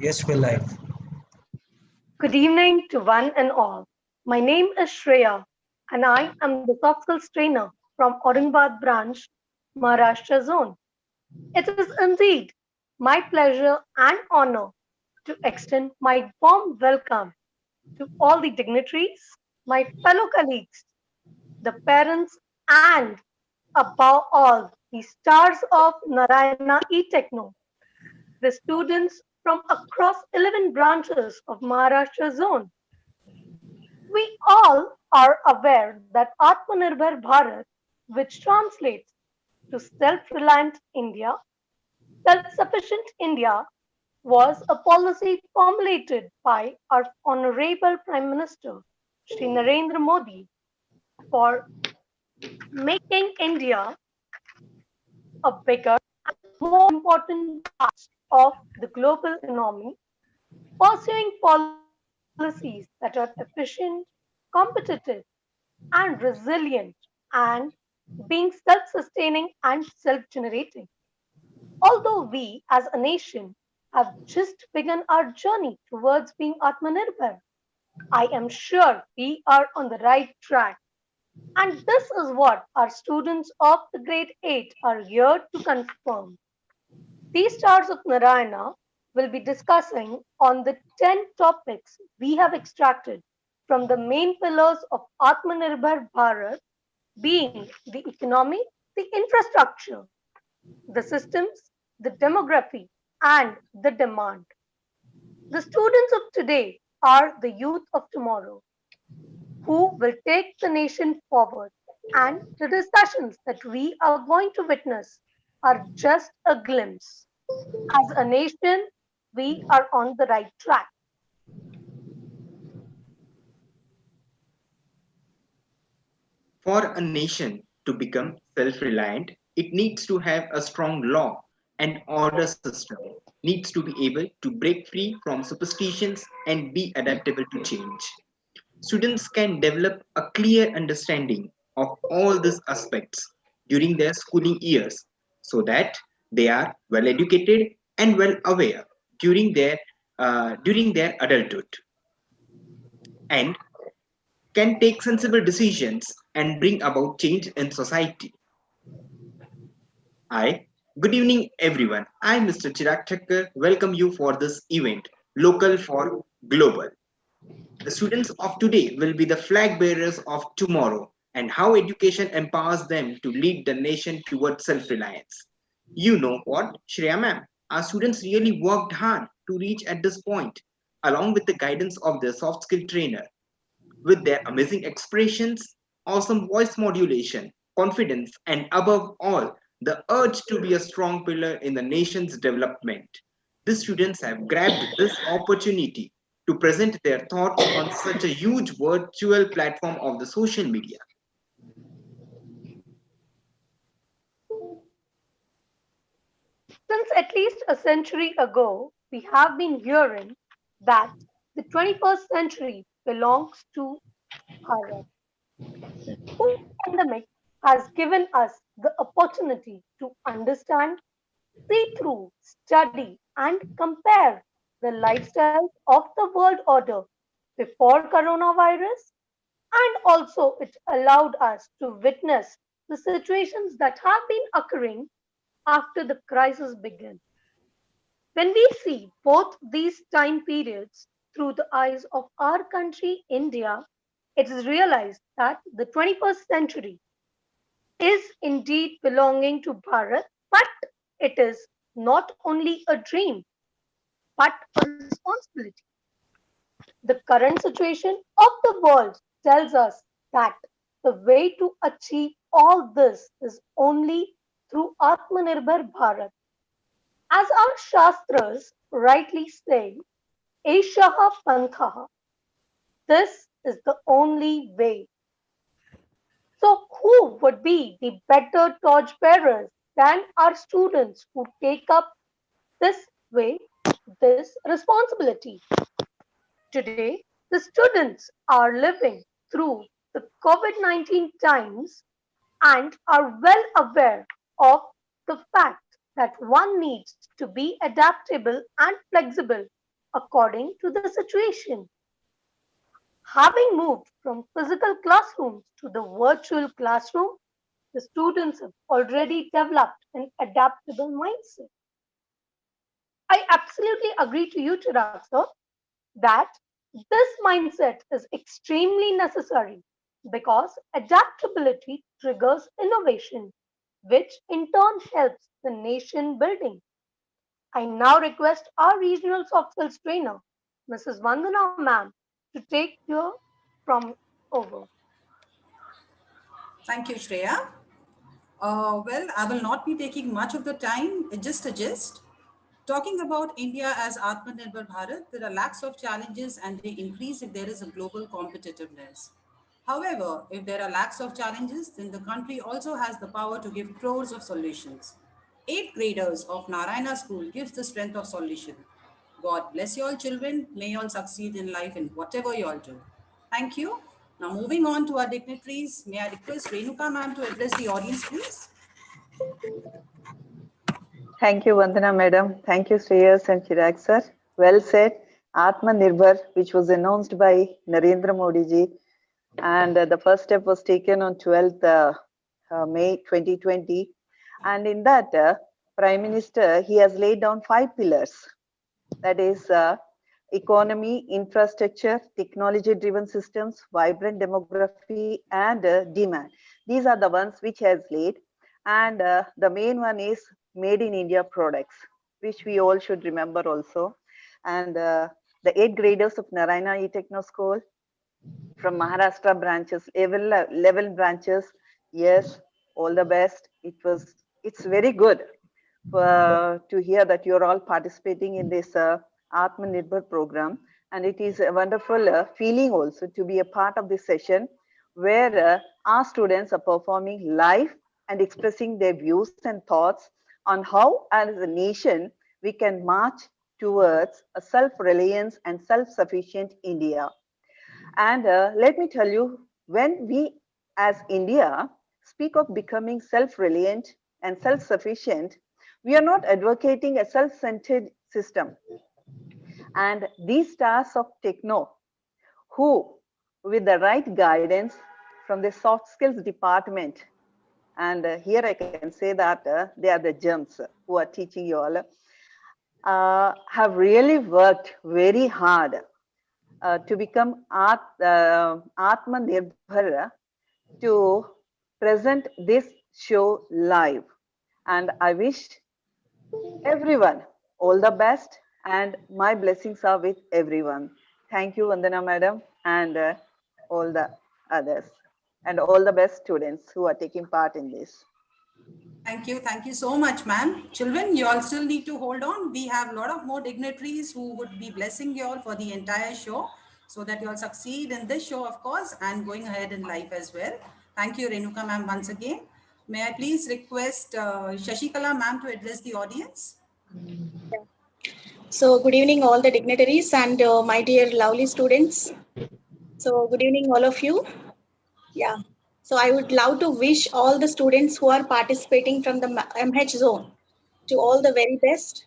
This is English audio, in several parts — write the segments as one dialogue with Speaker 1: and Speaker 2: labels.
Speaker 1: Yes, we're live.
Speaker 2: Good evening to one and all. My name is Shreya and I am the soft skills trainer from Aurangabad branch, Maharashtra zone. It is indeed my pleasure and honor to extend my warm welcome to all the dignitaries, my fellow colleagues, the parents, and above all, the stars of Narayana E-Techno, the students from across 11 branches of Maharashtra zone. We all are aware that Aatmanirbhar Bharat, which translates to self-reliant India, self-sufficient India, was a policy formulated by our Honorable Prime Minister, Shri Narendra Modi, for making India a bigger, more important part of the global economy, pursuing policies that are efficient, competitive, and resilient, and being self sustaining and self generating. Although we as a nation have just begun our journey towards being Atmanirbhar, I am sure we are on the right track. And this is what our students of the grade 8 are here to confirm. These stars of Narayana will be discussing on the 10 topics we have extracted from the main pillars of Atmanirbhar Bharat, being the economy, the infrastructure, the systems, the demography, and the demand. The students of today are the youth of tomorrow who will take the nation forward. And the discussions that we are going to witness are just a glimpse. As a nation, we are on the right track.
Speaker 3: For a nation to become self-reliant, it needs to have a strong law and order system, needs to be able to break free from superstitions and be adaptable to change. Students can develop a clear understanding of all these aspects during their schooling years so that they are well educated and well aware during their adulthood and can take sensible decisions and bring about change in society. Hi, good evening everyone. I, Mr. Chirag Thakkar, welcome you for this event, Local for Global. The students of today will be the flag bearers of tomorrow and how education empowers them to lead the nation towards self-reliance. You know what, Shreya ma'am, our students really worked hard to reach at this point, along with the guidance of their soft skill trainer. With their amazing expressions, awesome voice modulation, confidence, and above all, the urge to be a strong pillar in the nation's development. The students have grabbed this opportunity to present their thoughts on such a huge virtual platform of the social media.
Speaker 2: Since at least a century ago, we have been hearing that the 21st century belongs to Bharat. The pandemic has given us the opportunity to understand, see through, study, and compare the lifestyles of the world order before coronavirus, and also it allowed us to witness the situations that have been occurring after the crisis began. When we see both these time periods through the eyes of our country, India, it is realized that the 21st century is indeed belonging to Bharat, but it is not only a dream, but a responsibility. The current situation of the world tells us that the way to achieve all this is only through Atmanirbhar Bharat. As our Shastras rightly say, Eshaha Panthaha. This is the only way. So, who would be the better torchbearers than our students who take up this way, this responsibility? Today, the students are living through the COVID 19 times and are well aware of the fact that one needs to be adaptable and flexible according to the situation. Having moved from physical classrooms to the virtual classroom, the students have already developed an adaptable mindset. I absolutely agree to you, Chirag sir, that this mindset is extremely necessary because adaptability triggers innovation, which in turn helps the nation building. I now request our regional soft skills trainer, Mrs. Vandana ma'am, to take you from over.
Speaker 1: Thank you, Shreya. Well, I will not be taking much of the time, just a gist. Talking about India as Aatmanirbhar Bharat, there are lakhs of challenges and they increase if there is a global competitiveness. However, if there are lakhs of challenges, then the country also has the power to give crores of solutions. Eighth graders of Narayana School gives the strength of solution. God bless you all children. May you all succeed in life in whatever you all do. Thank you. Now moving on to our dignitaries, may I request Renuka ma'am to address the audience, please?
Speaker 4: Thank you, Vandana madam. Thank you, Shreyas and Chirag sir. Well said. Aatmanirbhar, which was announced by Narendra Modi ji, and the first step was taken on 12th May 2020. And in that, Prime Minister, he has laid down 5 pillars. That is economy, infrastructure, technology-driven systems, vibrant demography, and demand. These are the ones which has laid. And the main one is made in India products, which we all should remember also. And the 8th graders of Narayana Educational School from Maharashtra branches, level branches, yes, all the best. It's very good to hear that you're all participating in this Aatmanirbhar program. And it is a wonderful feeling also to be a part of this session where our students are performing live and expressing their views and thoughts on how, as a nation, we can march towards a self-reliance and self-sufficient India. And let me tell you, when we as India speak of becoming self-reliant and self-sufficient, we are not advocating a self-centered system. And these stars of techno, who with the right guidance from the soft skills department, and here I can say that they are the gems who are teaching you all, have really worked very hard to become Aatmanirbhar to present this show live. And I wish everyone all the best, and my blessings are with everyone. Thank you, Vandana madam, and all the others, and all the best students who are taking part in this.
Speaker 1: Thank you so much, ma'am. Children, you all still need to hold on. We have a lot of more dignitaries who would be blessing you all for the entire show so that you all succeed in this show, of course, and going ahead in life as well. Thank you, Renuka ma'am, once again. May I please request Shashikala ma'am to address the audience?
Speaker 5: So, good evening, all the dignitaries and my dear lovely students. So, good evening, all of you. Yeah. So, I would love to wish all the students who are participating from the MH zone to all the very best.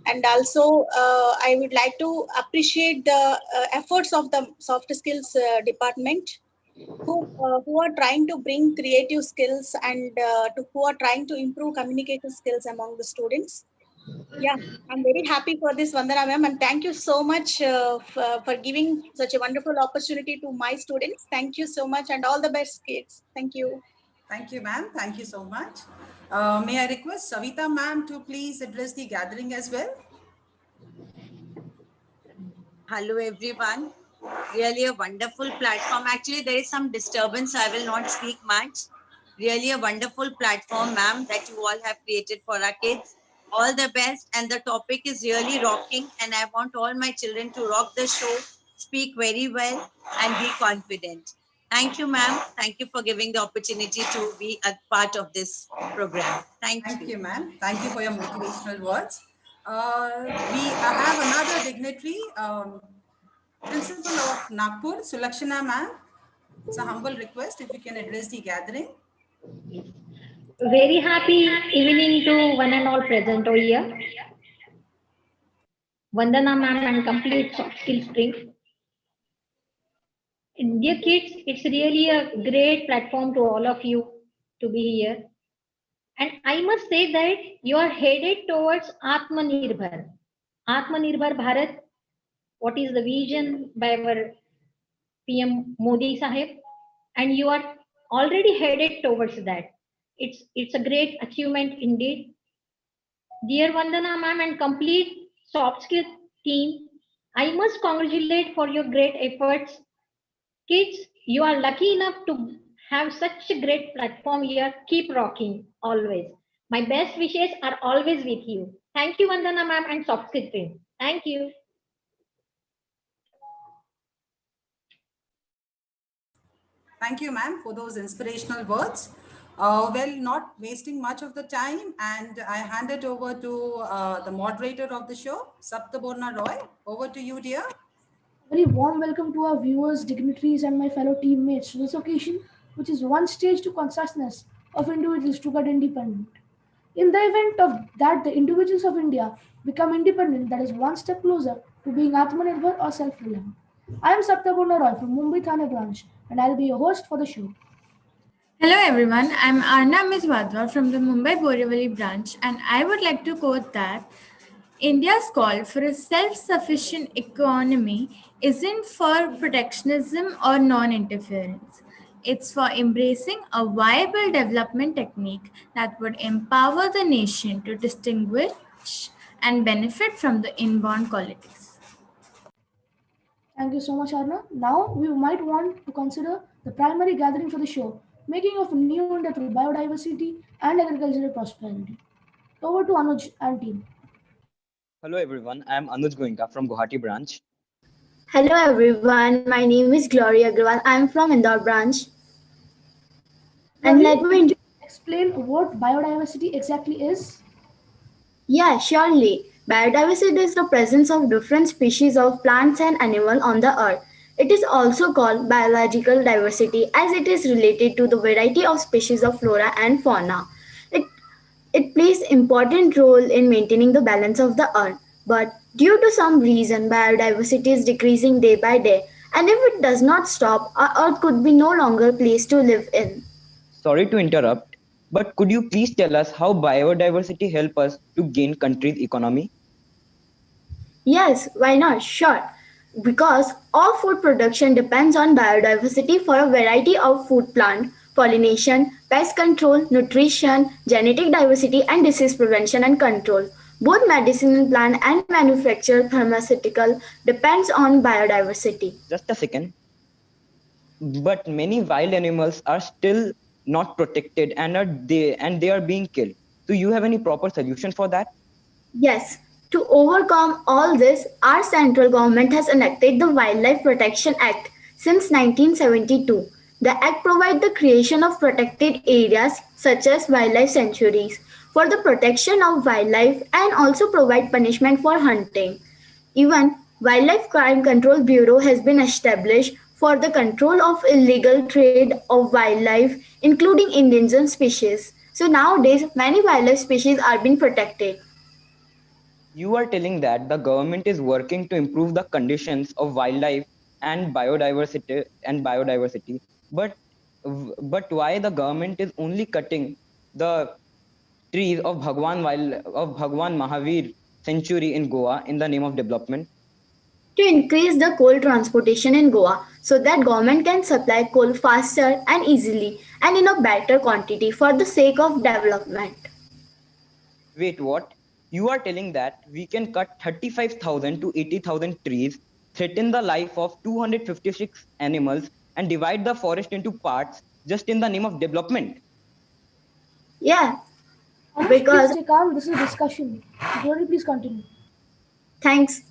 Speaker 5: And also, I would like to appreciate the efforts of the soft skills department who are trying to bring creative skills and who are trying to improve communication skills among the students. Yeah, I'm very happy for this, Vandana ma'am, and thank you so much for giving such a wonderful opportunity to my students. Thank you so much, and all the best, kids. Thank you.
Speaker 1: Thank you, ma'am. Thank you so much. May I request Savita ma'am to please address the gathering as well?
Speaker 6: Hello, everyone. Really a wonderful platform. Actually, there is some disturbance. I will not speak much. Really a wonderful platform, ma'am, that you all have created for our kids. All the best. And the topic is really rocking. And I want all my children to rock the show, speak very well, and be confident. Thank you, ma'am. Thank you for giving the opportunity to be a part of this program. Thank you.
Speaker 1: Thank you, ma'am. Thank you for your motivational words. We have another dignitary, Principal of Nagpur, Sulakshana ma'am. It's a humble request if you can address the gathering.
Speaker 7: Very happy evening to one and all present over here. Vandana ma'am and complete soft skills stream. Dear kids, it's really a great platform to all of you to be here. And I must say that you are headed towards Aatmanirbhar. Aatmanirbhar Bharat, what is the vision by our PM Modi Sahib? And you are already headed towards that. It's a great achievement indeed. Dear Vandana ma'am and complete soft skill team, I must congratulate for your great efforts. Kids, you are lucky enough to have such a great platform here. Keep rocking always. My best wishes are always with you. Thank you, Vandana ma'am and soft skill team. Thank you.
Speaker 1: Thank you, ma'am, for those inspirational words. Well, not wasting much of the time, and I hand it over to the moderator of the show, Saptaborna Roy. Over to you, dear.
Speaker 8: Very warm welcome to our viewers, dignitaries, and my fellow teammates to this occasion, which is one stage to consciousness of individuals to get independent. In the event of that the individuals of India become independent, that is one step closer to being Aatmanirbhar or self-reliant. I am Saptaborna Roy from Mumbai Thane branch, and I'll be your host for the show.
Speaker 9: Hello everyone, I'm Arna Miswadwa from the Mumbai Borivali branch, and I would like to quote that India's call for a self-sufficient economy isn't for protectionism or non-interference. It's for embracing a viable development technique that would empower the nation to distinguish and benefit from the inborn qualities.
Speaker 8: Thank you so much, Arna. Now we might want to consider the primary gathering for the show, making of New India through biodiversity and agricultural prosperity. Over to Anuj and team.
Speaker 10: Hello everyone, I am Anuj Goenka from Guwahati branch.
Speaker 11: Hello everyone, my name is Gloria Agrawal. I am from Indore branch. And let me
Speaker 8: explain what biodiversity exactly is.
Speaker 11: Yeah, surely. Biodiversity is the presence of different species of plants and animals on the earth. It is also called biological diversity as it is related to the variety of species of flora and fauna. It plays important role in maintaining the balance of the earth. But due to some reason, biodiversity is decreasing day by day. And if it does not stop, our earth could be no longer a place to live in.
Speaker 10: Sorry to interrupt, but could you please tell us how biodiversity help us to gain country's economy?
Speaker 11: Yes, why not? Sure. Because all food production depends on biodiversity for a variety of food plant, pollination, pest control, nutrition, genetic diversity, and disease prevention and control. Both medicinal plant and manufactured pharmaceutical depends on biodiversity.
Speaker 10: Just a second. But many wild animals are still not protected and they are being killed. Do you have any proper solution for that?
Speaker 11: Yes. To overcome all this, our central government has enacted the Wildlife Protection Act since 1972. The act provides the creation of protected areas such as wildlife sanctuaries for the protection of wildlife and also provide punishment for hunting. Even Wildlife Crime Control Bureau has been established for the control of illegal trade of wildlife, including endangered species. So nowadays, many wildlife species are being protected.
Speaker 10: You are telling that the government is working to improve the conditions of wildlife and biodiversity, but why the government is only cutting the trees of Bhagwan Mahavir sanctuary in Goa in the name of development?
Speaker 11: To increase the coal transportation in Goa so that government can supply coal faster and easily and in a better quantity for the sake of development.
Speaker 10: Wait, what? You are telling that we can cut 35,000 to 80,000 trees, threaten the life of 256 animals, and divide the forest into parts just in the name of development?
Speaker 11: Yeah.
Speaker 8: Because please stay calm. This is a discussion. Glory, please continue.
Speaker 11: Thanks.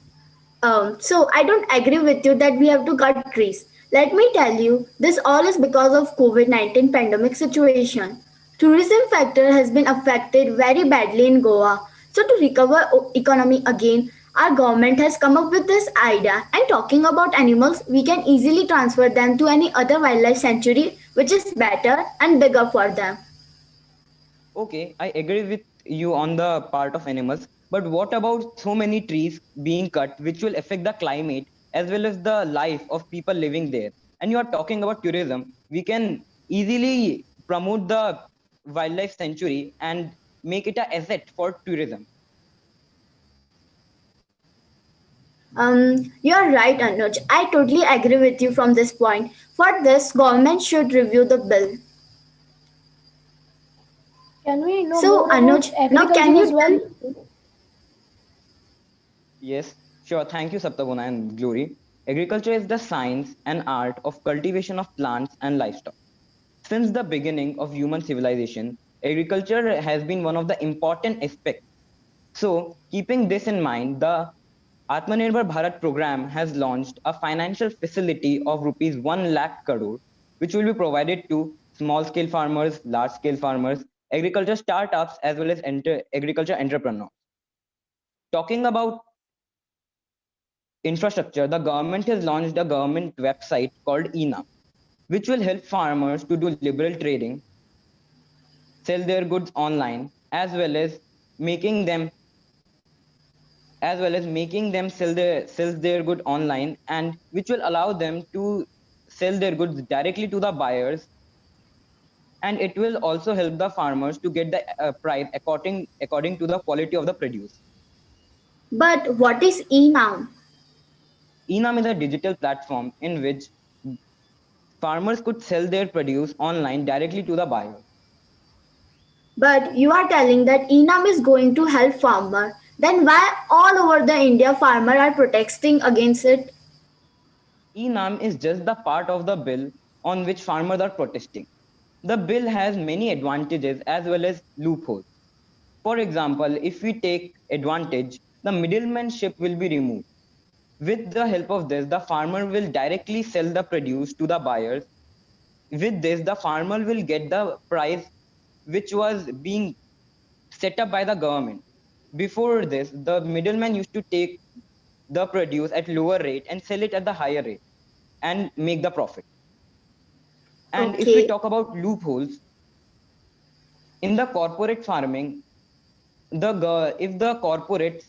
Speaker 11: So I don't agree with you that we have to cut trees. Let me tell you, this all is because of COVID-19 pandemic situation. Tourism factor has been affected very badly in Goa. So to recover economy again, our government has come up with this idea, and talking about animals, we can easily transfer them to any other wildlife sanctuary which is better and bigger for them.
Speaker 10: Okay, I agree with you on the part of animals, but what about so many trees being cut, which will affect the climate as well as the life of people living there? And you are talking about tourism. We can easily promote the wildlife sanctuary and make it an asset for tourism.
Speaker 11: You're right, Anuj. I totally agree with you from this point. For this, government should review the bill.
Speaker 8: Can we know
Speaker 11: So,
Speaker 8: more about
Speaker 11: Anuj, now
Speaker 8: agriculture
Speaker 11: can
Speaker 8: as
Speaker 11: you
Speaker 8: well?
Speaker 10: Yes, sure. Thank you, Saptaguna and Glory. Agriculture is the science and art of cultivation of plants and livestock. Since the beginning of human civilization, agriculture has been one of the important aspects. So, keeping this in mind, the Aatmanirbhar Bharat program has launched a financial facility of rupees 1 lakh crore, which will be provided to small scale farmers, large scale farmers, agriculture startups, as well as agriculture entrepreneurs. Talking about infrastructure, the government has launched a government website called ENAM, which will help farmers to do liberal trading, sell their goods online, making them making them sell their good online, and which will allow them to sell their goods directly to the buyers, and it will also help the farmers to get the price according to the quality of the produce.
Speaker 11: but what is e-now?
Speaker 10: Enam is a digital platform in which farmers could sell their produce online directly to the buyers.
Speaker 11: But you are telling that ENAM is going to help farmer. Then why all over the India farmer are protesting against it?
Speaker 10: Enam is just the part of the bill on which farmers are protesting. The bill has many advantages as well as loopholes. For example, if we take advantage, the middlemanship will be removed. With the help of this, the farmer will directly sell the produce to the buyers. With this, the farmer will get the price which was being set up by the government. Before this, the middleman used to take the produce at lower rate and sell it at the higher rate and make the profit. And if we
Speaker 11: Okay,
Speaker 10: talk about loopholes, in the corporate farming, if the corporates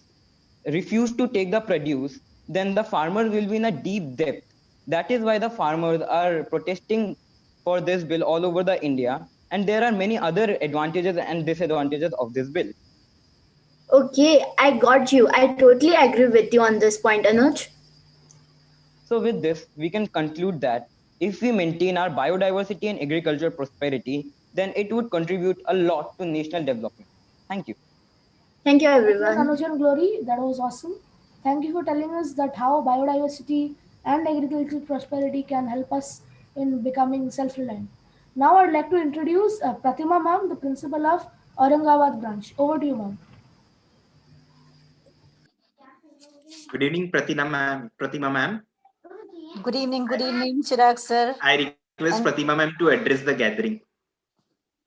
Speaker 10: refuse to take the produce, then the farmer will be in a deep debt. That is why the farmers are protesting for this bill all over the India. And there are many other advantages and disadvantages of this bill.
Speaker 11: okay, I got you. I totally agree with you on this point, Anuj.
Speaker 10: So with this, we can conclude that if we maintain our biodiversity and agricultural prosperity, then it would contribute a lot to national development. Thank you.
Speaker 11: Thank you,
Speaker 8: Well done,
Speaker 11: everyone.
Speaker 8: Anuj and Glory. That was awesome. Thank you for telling us that how biodiversity and agricultural prosperity can help us in becoming self-reliant. Now I'd like to introduce Pratima ma'am, the principal of Aurangabad branch. Over to you, ma'am.
Speaker 3: Good evening, Pratima ma'am.
Speaker 12: Good evening, Chirag sir.
Speaker 3: I request
Speaker 12: And
Speaker 3: Pratima ma'am to address the gathering.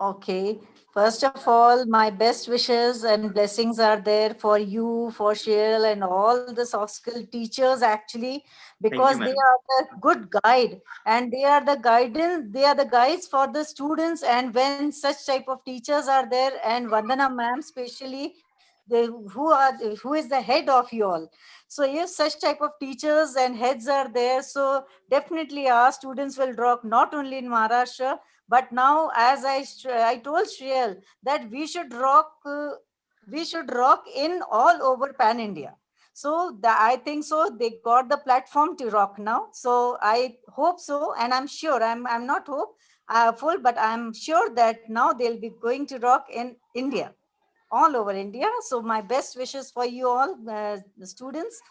Speaker 12: okay, first of all, my best wishes and blessings are there for you, for Sheryl, and all the soft skill teachers actually,
Speaker 3: Thank you,
Speaker 12: because they
Speaker 3: ma'am.
Speaker 12: are the good guide and they are the guidance, they are the guides for the students. And when such type of teachers are there, and Vandana ma'am, especially, they, who is the head of you all. So yes, such type of teachers and heads are there. So definitely our students will rock not only in Maharashtra, but now, as I told Shriyal that we should rock in all over pan India. So I think so. They got the platform to rock now. So I hope so, and I'm sure. I'm not hope full, but I'm sure that now they'll be going to rock in India, all over India. So my best wishes for you all, the students.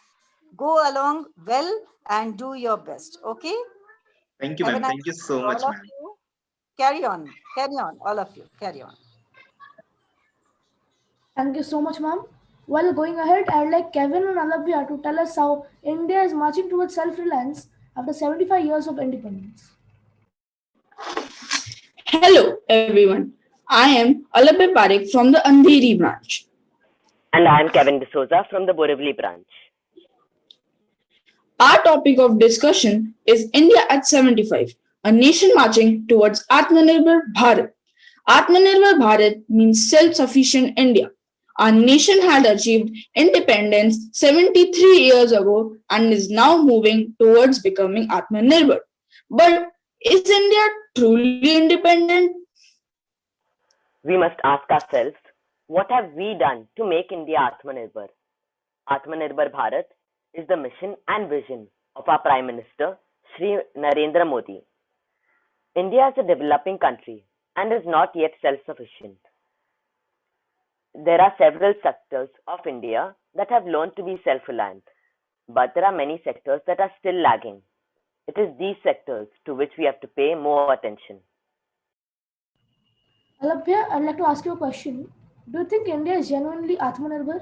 Speaker 12: Go along well and do your best. Okay.
Speaker 3: Thank you,
Speaker 12: Have a
Speaker 3: ma'am.
Speaker 12: nice
Speaker 3: Thank you
Speaker 12: day,
Speaker 3: so
Speaker 12: all
Speaker 3: much,
Speaker 12: of
Speaker 3: ma'am.
Speaker 12: you. Carry on, all of you, carry on.
Speaker 8: Thank you so much, ma'am. Well, going ahead, I'd like Kevin and Alabia to tell us how India is marching towards self-reliance after 75 years of independence.
Speaker 13: Hello everyone. I am Alabhe Parekh from the Andheri branch.
Speaker 14: And I am Kevin D'Souza from the Borivali branch.
Speaker 13: Our topic of discussion is India at 75, a nation marching towards Aatmanirbhar Bharat. Atmanirbhar Bharat means self-sufficient India. Our nation had achieved independence 73 years ago and is now moving towards becoming Atmanirbhar. But is India truly independent?
Speaker 14: We must ask ourselves, what have we done to make India Atmanirbhar? Aatmanirbhar Bharat is the mission and vision of our Prime Minister, Shri Narendra Modi. India is a developing country and is not yet self-sufficient. There are several sectors of India that have learned to be self-reliant, but there are many sectors that are still lagging. It is these sectors to which we have to pay more attention.
Speaker 8: Alabhya, I'd like to ask you a question. Do you think India is genuinely Atmanirbhar?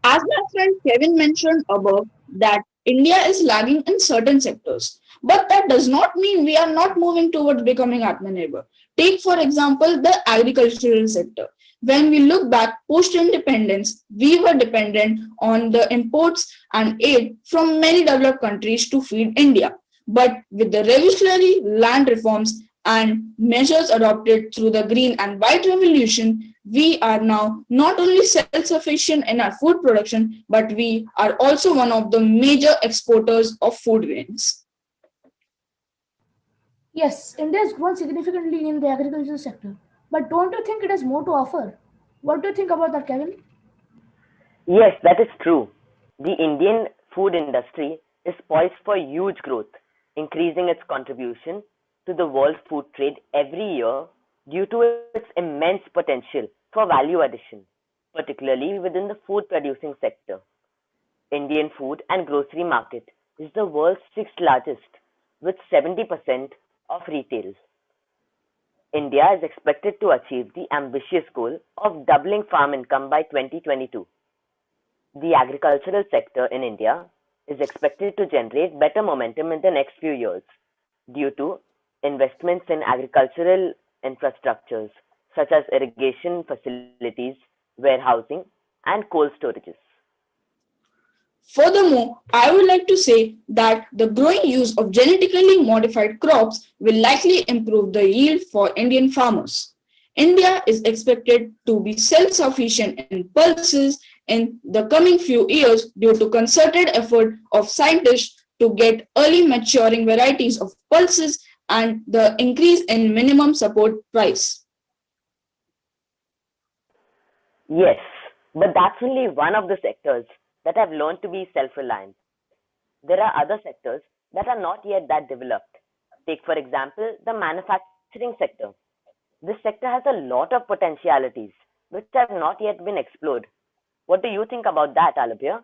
Speaker 13: As my friend Kevin mentioned above, that India is lagging in certain sectors. But that does not mean we are not moving towards becoming Atmanirbhar. Take, for example, the agricultural sector. When we look back post independence, we were dependent on the imports and aid from many developed countries to feed India. But with the revolutionary land reforms and measures adopted through the Green and White Revolution, we are now not only self-sufficient in our food production, but we are also one of the major exporters of food grains.
Speaker 8: Yes, India has grown significantly in the agricultural sector. But don't you think it has more to offer? What do you think about that, Kevin?
Speaker 14: Yes, that is true. The Indian food industry is poised for huge growth, increasing its contribution to the world food trade every year due to its immense potential for value addition, particularly within the food producing sector. Indian food and grocery market is the world's sixth largest, with 70% of retail. India is expected to achieve the ambitious goal of doubling farm income by 2022. The agricultural sector in India is expected to generate better momentum in the next few years due to investments in agricultural infrastructures such as irrigation facilities, warehousing, and cold storages.
Speaker 13: Furthermore, I would like to say that the growing use of genetically modified crops will likely improve the yield for Indian farmers. India is expected to be self-sufficient in pulses in the coming few years due to concerted effort of scientists to get early maturing varieties of pulses and the increase in minimum support price.
Speaker 14: Yes, but that's only one of the sectors that have learned to be self-reliant. There are other sectors that are not yet that developed. Take, for example, the manufacturing sector. This sector has a lot of potentialities which have not yet been explored. What do you think about that, Alabia?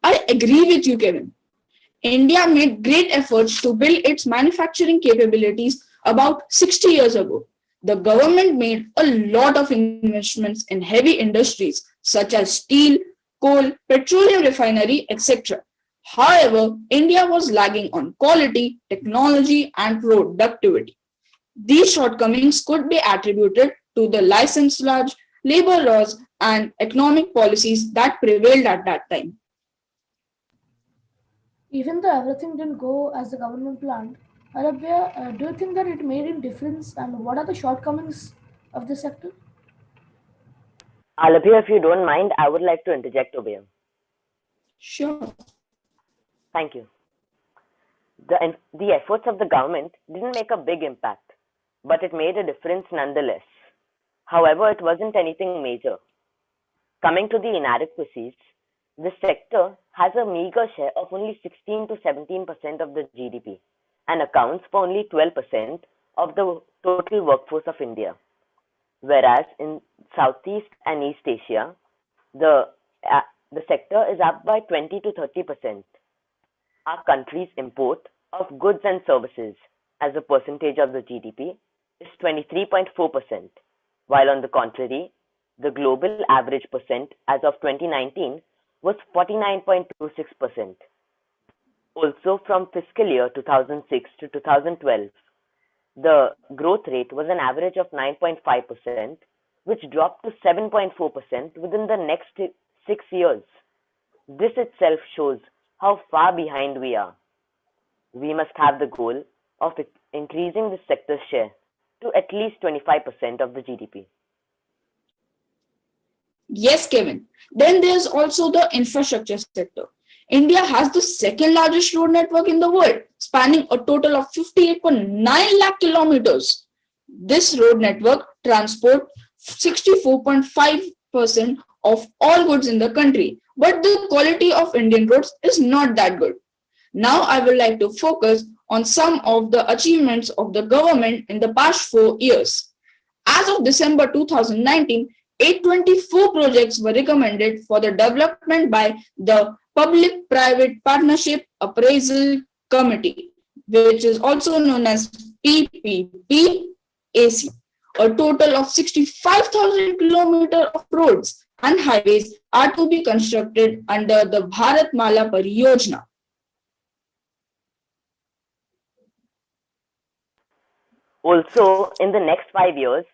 Speaker 13: I agree with you, Kevin. India made great efforts to build its manufacturing capabilities about 60 years ago. The government made a lot of investments in heavy industries such as steel, coal, petroleum refinery, etc. However, India was lagging on quality, technology, and productivity. These shortcomings could be attributed to the license laws, labor laws, and economic policies that prevailed at that time.
Speaker 8: Even though everything didn't go as the government planned, Arabia, do you think that it made a difference and what are the shortcomings of the sector?
Speaker 14: Alabia, if you don't mind, I would like to interject over here.
Speaker 13: Sure.
Speaker 14: Thank you. The efforts of the government didn't make a big impact, but it made a difference nonetheless. However, it wasn't anything major. Coming to the inadequacies, this sector has a meager share of only 16 to 17% of the GDP and accounts for only 12% of the total workforce of India. Whereas in Southeast and East Asia, the, uh, the sector is up by 20 to 30%. Our country's import of goods and services as a percentage of the GDP is 23.4%, while on the contrary, the global average percent as of 2019 was 49.26%. Also, from fiscal year 2006 to 2012, the growth rate was an average of 9.5%, which dropped to 7.4% within the next 6 years. This itself shows how far behind we are. We must have the goal of increasing the sector's share to at least 25% of the GDP.
Speaker 13: Yes, Kevin. Then there's also the infrastructure sector. India has the second largest road network in the world, spanning a total of 58.9 lakh kilometers. This road network transports 64.5% of all goods in the country, but the quality of Indian roads is not that good. Now I would like to focus on some of the achievements of the government in the past 4 years. As of December 2019, 824 projects were recommended for the development by the Public-Private Partnership Appraisal Committee, which is also known as PPPAC. A total of 65,000 kilometers of roads and highways are to be constructed under the Bharat Mala Pariyojana.
Speaker 14: Also, in the next 5 years,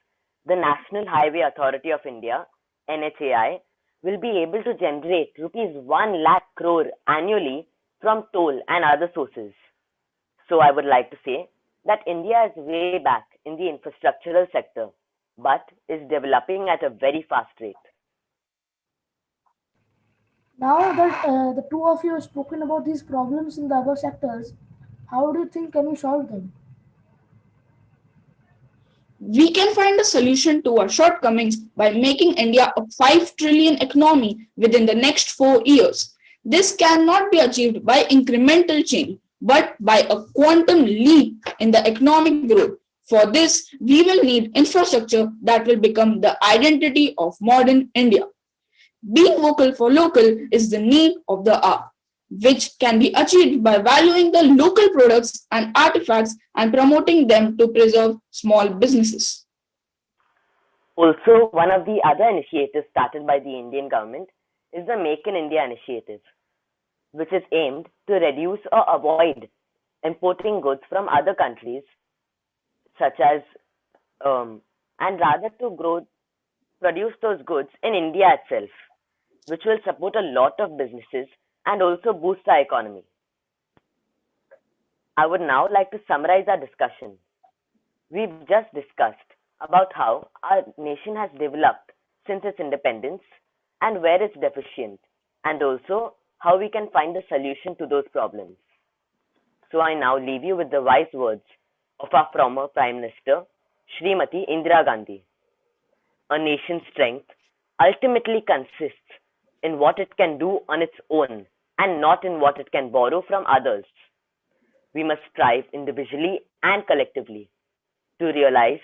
Speaker 14: the National Highway Authority of India, NHAI, will be able to generate rupees 1 lakh crore annually from toll and other sources. So I would like to say that India is way back in the infrastructural sector, but is developing at a very fast rate.
Speaker 8: Now that the two of you have spoken about these problems in the above sectors, how do you think can we solve them?
Speaker 13: We can find a solution to our shortcomings by making India a 5 trillion economy within the next 4 years. This cannot be achieved by incremental change, but by a quantum leap in the economic growth. For this, we will need infrastructure that will become the identity of modern India. Being vocal for local is the need of the hour, which can be achieved by valuing the local products and artifacts and promoting them to preserve small businesses.
Speaker 14: Also, one of the other initiatives started by the Indian government is the Make in India initiative, which is aimed to reduce or avoid importing goods from other countries, such as, and rather to produce those goods in India itself, which will support a lot of businesses and also boost our economy. I would now like to summarize our discussion. We've just discussed about how our nation has developed since its independence and where it's deficient, and also how we can find a solution to those problems. So I now leave you with the wise words of our former Prime Minister, Srimati Indira Gandhi. A nation's strength ultimately consists in what it can do on its own and not in what it can borrow from others. We must strive individually and collectively to realize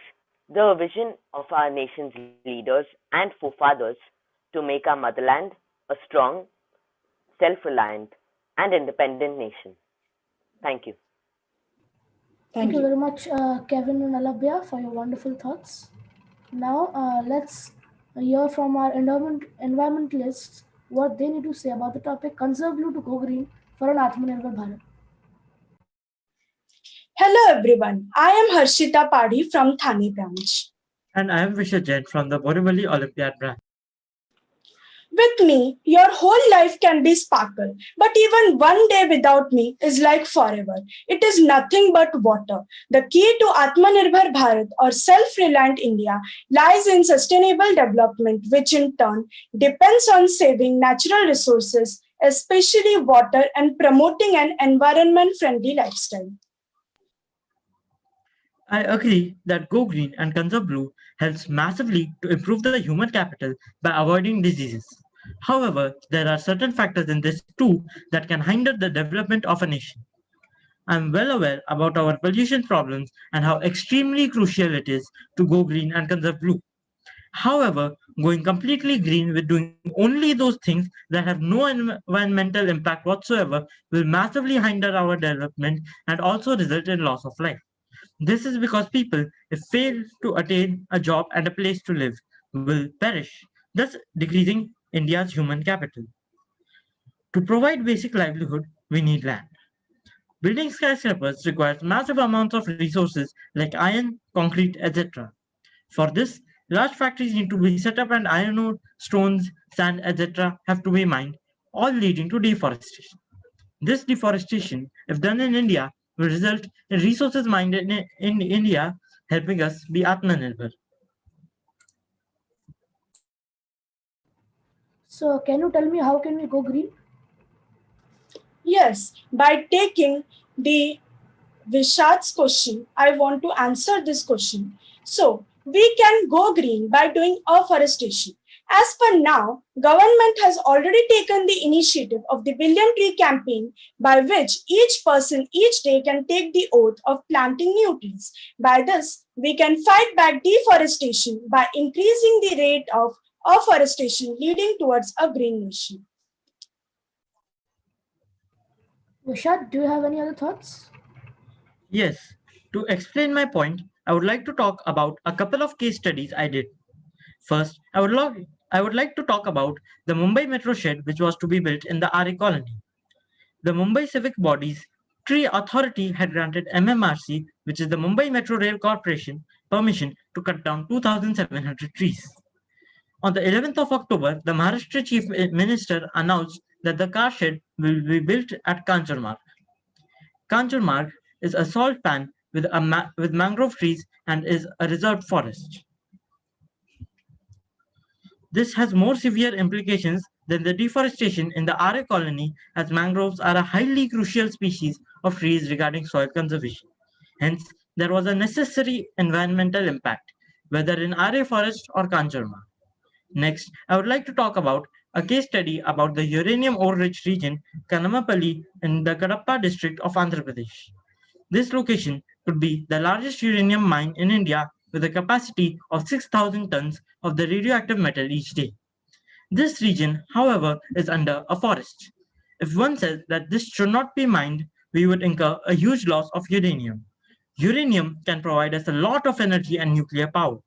Speaker 14: the vision of our nation's leaders and forefathers to make our motherland a strong, self-reliant, and independent nation. Thank you.
Speaker 8: Thank you very much, Kevin and Alabia, for your wonderful thoughts. Now, let's hear from our environmentalists what they need to say about the topic Conserve Blue to Go Green for an Aatmanirbhar Bharat.
Speaker 15: Hello everyone, I am Harshita Padhi from Thane branch.
Speaker 16: And I am Vishal Jain from the Borivali Olympiad branch.
Speaker 15: With me, your whole life can be sparkle, but even one day without me is like forever. It is nothing but water. The key to Aatmanirbhar Bharat or self-reliant India lies in sustainable development, which in turn depends on saving natural resources, especially water, and promoting an environment-friendly lifestyle.
Speaker 16: I agree that Go Green and Conserve Blue helps massively to improve the human capital by avoiding diseases. However, there are certain factors in this too that can hinder the development of a nation. I am well aware about our pollution problems and how extremely crucial it is to go green and conserve blue. However, going completely green with doing only those things that have no environmental impact whatsoever will massively hinder our development and also result in loss of life. This is because people, if fail to attain a job and a place to live, will perish, thus decreasing India's human capital. To provide basic livelihood, we need land. Building skyscrapers requires massive amounts of resources like iron, concrete, etc. For this, large factories need to be set up and iron ore, stones, sand, etc. have to be mined, all leading to deforestation. This deforestation, if done in India, will result in resources mined in India helping us be Atmanirbhar.
Speaker 8: So can you tell me how can we go green?
Speaker 15: Yes, by taking the Vishad's question, I want to answer this question. So, we can go green by doing afforestation. As per now, government has already taken the initiative of the Billion Tree campaign by which each person each day can take the oath of planting new trees. By this, we can fight back deforestation by increasing the rate of afforestation leading towards a green nation.
Speaker 8: Vishad, do you have any other thoughts?
Speaker 16: Yes, to explain my point, I would like to talk about a couple of case studies I did. First, I would like to talk about the Mumbai metro shed which was to be built in the RA colony. The Mumbai civic body's tree authority had granted MMRC, which is the Mumbai Metro Rail Corporation, permission to cut down 2,700 trees. On the 11th of October, the Maharashtra Chief Minister announced that the car shed will be built at Kancharmarg. Kancharmarg is a salt pan with mangrove trees and is a reserved forest. This has more severe implications than the deforestation in the RA colony, as mangroves are a highly crucial species of trees regarding soil conservation. Hence, there was a necessary environmental impact, whether in RA forest or Kancharmarg. Next, I would like to talk about a case study about the uranium ore-rich region, Kanamapalli, in the Kadapa district of Andhra Pradesh. This location could be the largest uranium mine in India with a capacity of 6,000 tons of the radioactive metal each day. This region, however, is under a forest. If one says that this should not be mined, we would incur a huge loss of uranium. Uranium can provide us a lot of energy and nuclear power.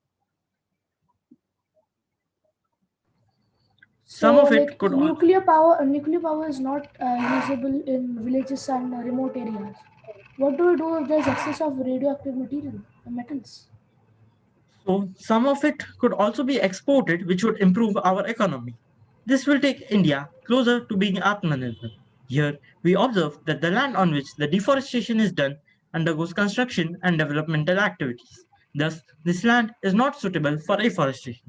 Speaker 8: So
Speaker 16: Some of it
Speaker 8: like
Speaker 16: could
Speaker 8: nuclear power is not usable in villages and remote areas. What do we do if there's excess of radioactive metals?
Speaker 16: So some of it could also be exported, which would improve our economy. This will take India closer to being Atmanirbhar. Here, we observe that the land on which the deforestation is done undergoes construction and developmental activities. Thus, this land is not suitable for afforestation.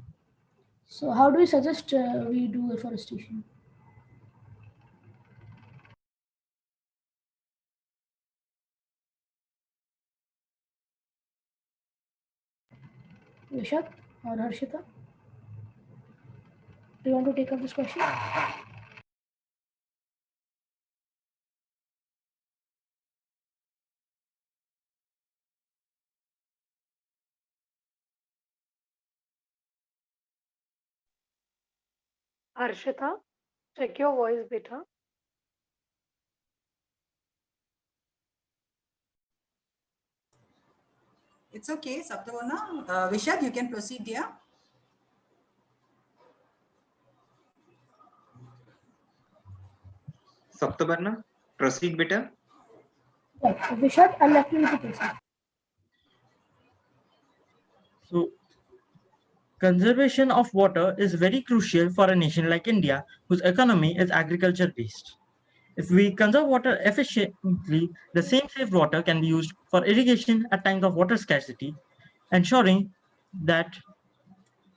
Speaker 8: So how do we suggest we do afforestation? Vishad or Harshita? Do you want to take up this question?
Speaker 2: Harshita, check your voice, beta.
Speaker 1: It's okay, Saptavarna. Vishad, you can proceed, dear.
Speaker 3: Saptabarna, proceed better.
Speaker 8: Right. Vishad, I'll let you to proceed.
Speaker 16: So, conservation of water is very crucial for a nation like India, whose economy is agriculture based. If we conserve water efficiently, the same saved water can be used for irrigation at times of water scarcity, ensuring that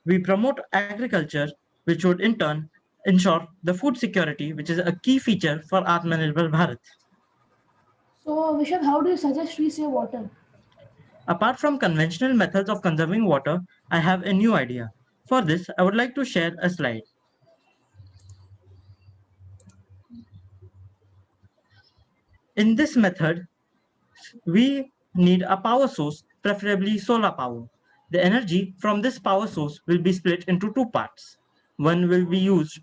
Speaker 16: we promote agriculture, which would in turn ensure the food security, which is a key feature for Aatmanirbhar Bharat.
Speaker 8: So Vishad, how do you suggest we save water?
Speaker 16: Apart from conventional methods of conserving water, I have a new idea. For this, I would like to share a slide. In this method, we need a power source, preferably solar power. The energy from this power source will be split into two parts. One will be used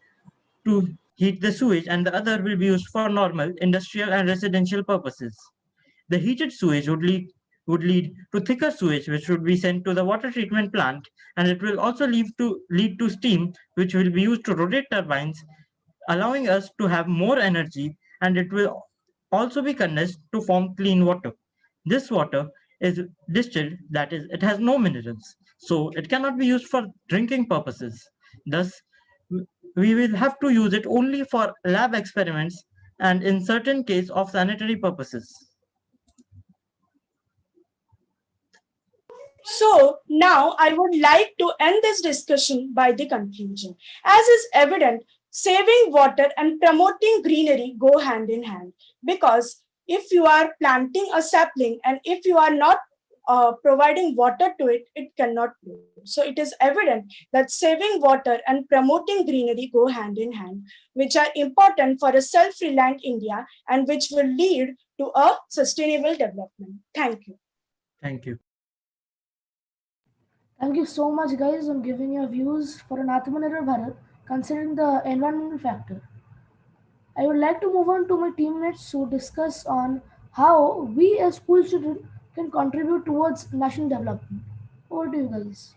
Speaker 16: to heat the sewage and the other will be used for normal industrial and residential purposes. The heated sewage would lead to thicker sewage which would be sent to the water treatment plant, and it will also lead to steam which will be used to rotate turbines, allowing us to have more energy, and it will also be condensed to form clean water. This water is distilled, that is, it has no minerals, so it cannot be used for drinking purposes. Thus, we will have to use it only for lab experiments and in certain case of sanitary purposes.
Speaker 15: So now I would like to end this discussion by the conclusion. As is evident, saving water and promoting greenery go hand in hand, because if you are planting a sapling and if you are not providing water to it, it cannot grow. So it is evident that saving water and promoting greenery go hand in hand, which are important for a self-reliant India and which will lead to a sustainable development. Thank you.
Speaker 16: Thank you.
Speaker 8: Thank you so much, guys, on giving your views for an Aatmanirbhar Bharat, considering the environmental factor. I would like to move on to my teammates to discuss on how we as school children can contribute towards national development. Over to you guys.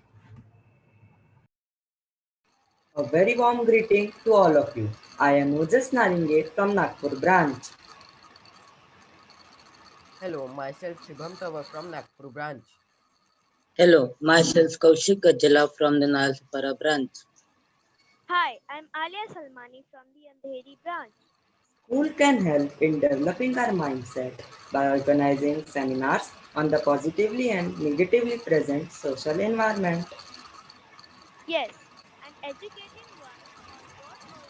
Speaker 17: A very warm greeting to all of you. I am Moses Naringe from Nagpur branch.
Speaker 18: Hello, myself Shubham Tawar from Nagpur branch.
Speaker 19: Hello, myself Kaushik Gajala from the Nalsapara branch.
Speaker 20: Hi, I'm Alia Salmani from the Andheri branch.
Speaker 17: School can help in developing our mindset by organizing seminars on the positively and negatively present social environment.
Speaker 20: Yes, and educating one on what also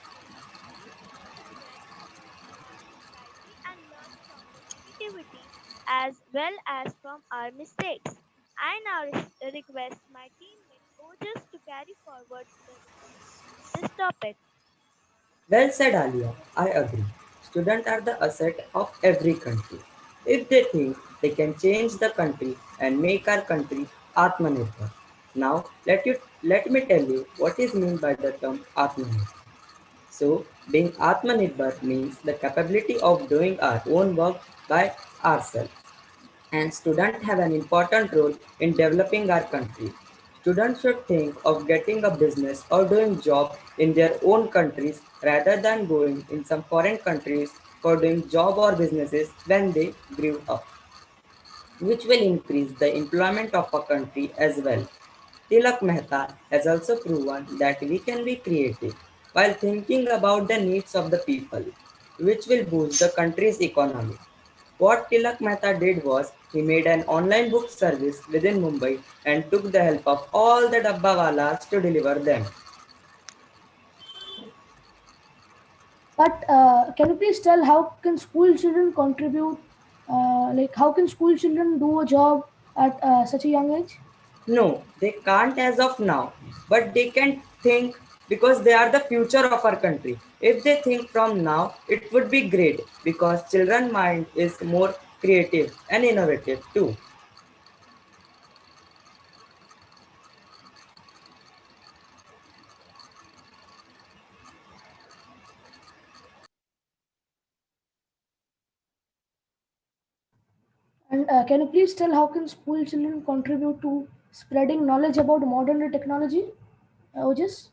Speaker 20: we children can think rightly and learn from the negativity as well as from our mistakes. I now request my teammate Ojas to carry forward the discussion on this topic.
Speaker 17: Well said, Alia. I agree. Students are the asset of every country. If they think they can change the country and make our country Aatmanirbhar. Now, let me tell you what is meant by the term Aatmanirbhar. So, being Aatmanirbhar means the capability of doing our own work by ourselves. And students have an important role in developing our country. Students should think of getting a business or doing job in their own countries rather than going in some foreign countries for doing job or businesses when they grew up, which will increase the employment of a country as well. Tilak Mehta has also proven that we can be creative while thinking about the needs of the people, which will boost the country's economy. What Tilak Mehta did was he made an online book service within Mumbai and took the help of all the dabbawalas to deliver them.
Speaker 8: But can you please tell how can school children contribute? Like how can school children do a job at such a young age?
Speaker 17: No, they can't as of now, but they can think because they are the future of our country. If they think from now, it would be great because children mind is more creative and innovative too.
Speaker 8: And can you please tell how can school children contribute to spreading knowledge about modern day technology? Ojas?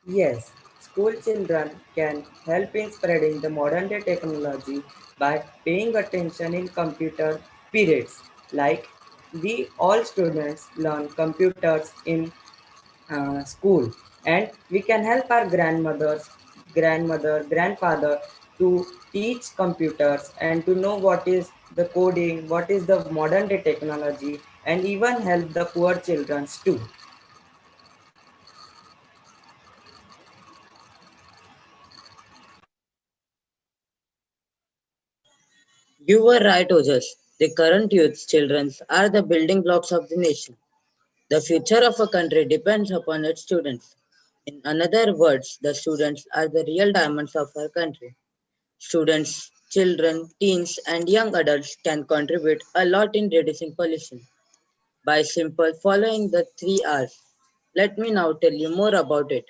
Speaker 17: Yes, school children can help in spreading the modern day technology by paying attention in computer periods. Like we all students learn computers in school, and we can help our grandfather to teach computers and to know what is the coding, what is the modern day technology, and even help the poor children too.
Speaker 19: You were right, Ojas. The current youth children are the building blocks of the nation. The future of a country depends upon its students. In other words, the students are the real diamonds of our country. Students, children, teens, and young adults can contribute a lot in reducing pollution by simple following the 3 R's. Let me now tell you more about it.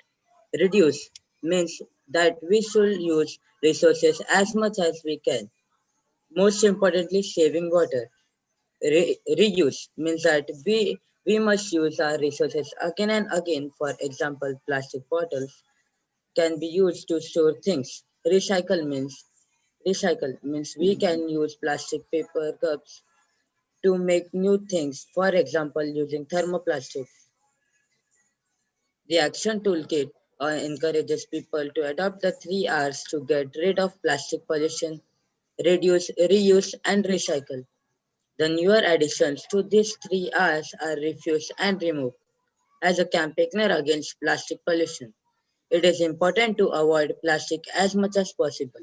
Speaker 19: Reduce means that we should use resources as much as we can. Most importantly, saving water. Reuse means that we must use our resources again and again. For example, plastic bottles can be used to store things. Recycle means we can use plastic paper cups to make new things. For example, using thermoplastics. The action toolkit encourages people to adopt the 3 R's to get rid of plastic pollution, reduce, reuse, and recycle. The newer additions to these 3 Rs are refuse and remove. As a campaigner against plastic pollution, it is important to avoid plastic as much as possible.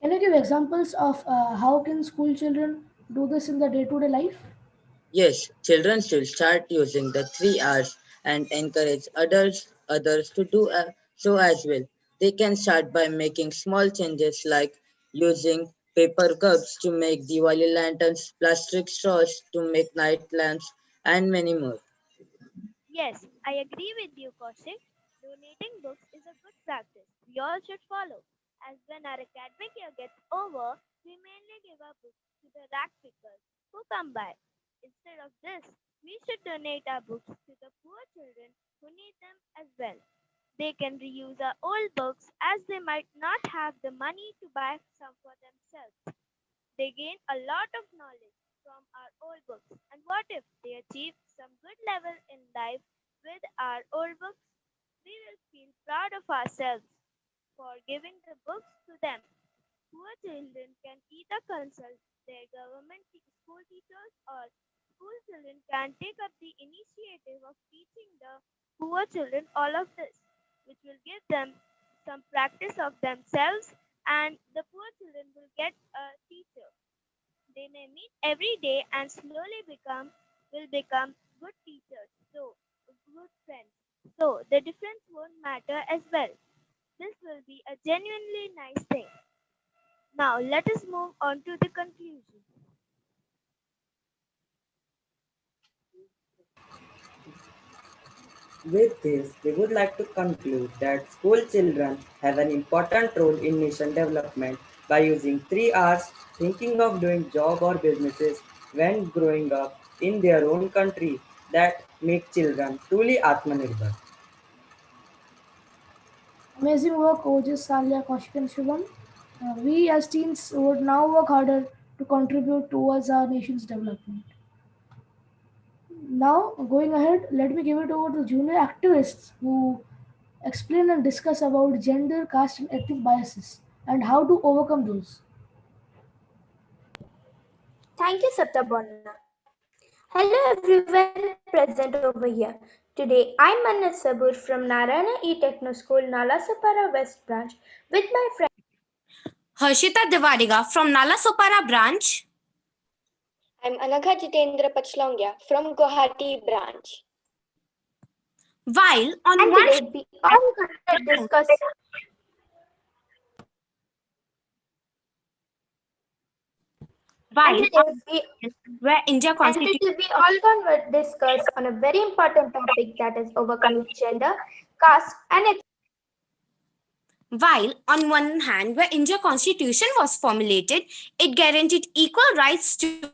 Speaker 8: Can you give examples of how can school children do this in the day-to-day life?
Speaker 19: Yes, children should start using the 3 Rs and encourage others to do so as well. They can start by making small changes like using paper cups to make Diwali lanterns, plastic straws to make night lamps, and many more.
Speaker 20: Yes, I agree with you, Kaushik. Donating books is a good practice we all should follow. As when our academic year gets over, we mainly give our books to the rack pickers who come by. Instead of this, we should donate our books to the poor children who need them as well. They can reuse our old books as they might not have the money to buy some for themselves. They gain a lot of knowledge from our old books. And what if they achieve some good level in life with our old books? We will feel proud of ourselves for giving the books to them. Poor children can either consult their school teachers or school children can take up the initiative of teaching the poor children all of this, which will give them some practice of themselves and the poor children will get a teacher. They may meet every day and slowly will become good teachers, so good friends. So the difference won't matter as well. This will be a genuinely nice thing. Now let us move on to the conclusion.
Speaker 17: With this, we would like to conclude that school children have an important role in nation development by using 3 Rs, thinking of doing job or businesses when growing up in their own country that make children truly Atmanirbhar.
Speaker 8: Amazing work, Ojas, Salia, Kaushik, and Shubham. We as teens would now work harder to contribute towards our nation's development. Now, going ahead, let me give it over to junior activists who explain and discuss about gender, caste, and ethnic biases and how to overcome those.
Speaker 21: Thank you, Satyabana. Hello everyone present over here. Today I'm Manas Sabur from Narayana E-Techno School, Nalasopara West Branch with my friend
Speaker 22: Harshita Devadiga from Nalasopara branch.
Speaker 23: I'm Anagha Jitendra Pachlongia from Guwahati branch.
Speaker 22: While on
Speaker 21: and
Speaker 22: one
Speaker 21: today we all gonna discuss
Speaker 22: while
Speaker 21: and
Speaker 22: on
Speaker 21: today we
Speaker 22: where India
Speaker 21: and
Speaker 22: constitutes
Speaker 21: today we all gonna discuss on a very important topic that is overcoming gender, caste and
Speaker 22: while on one hand, where India constitution was formulated, it guaranteed equal rights to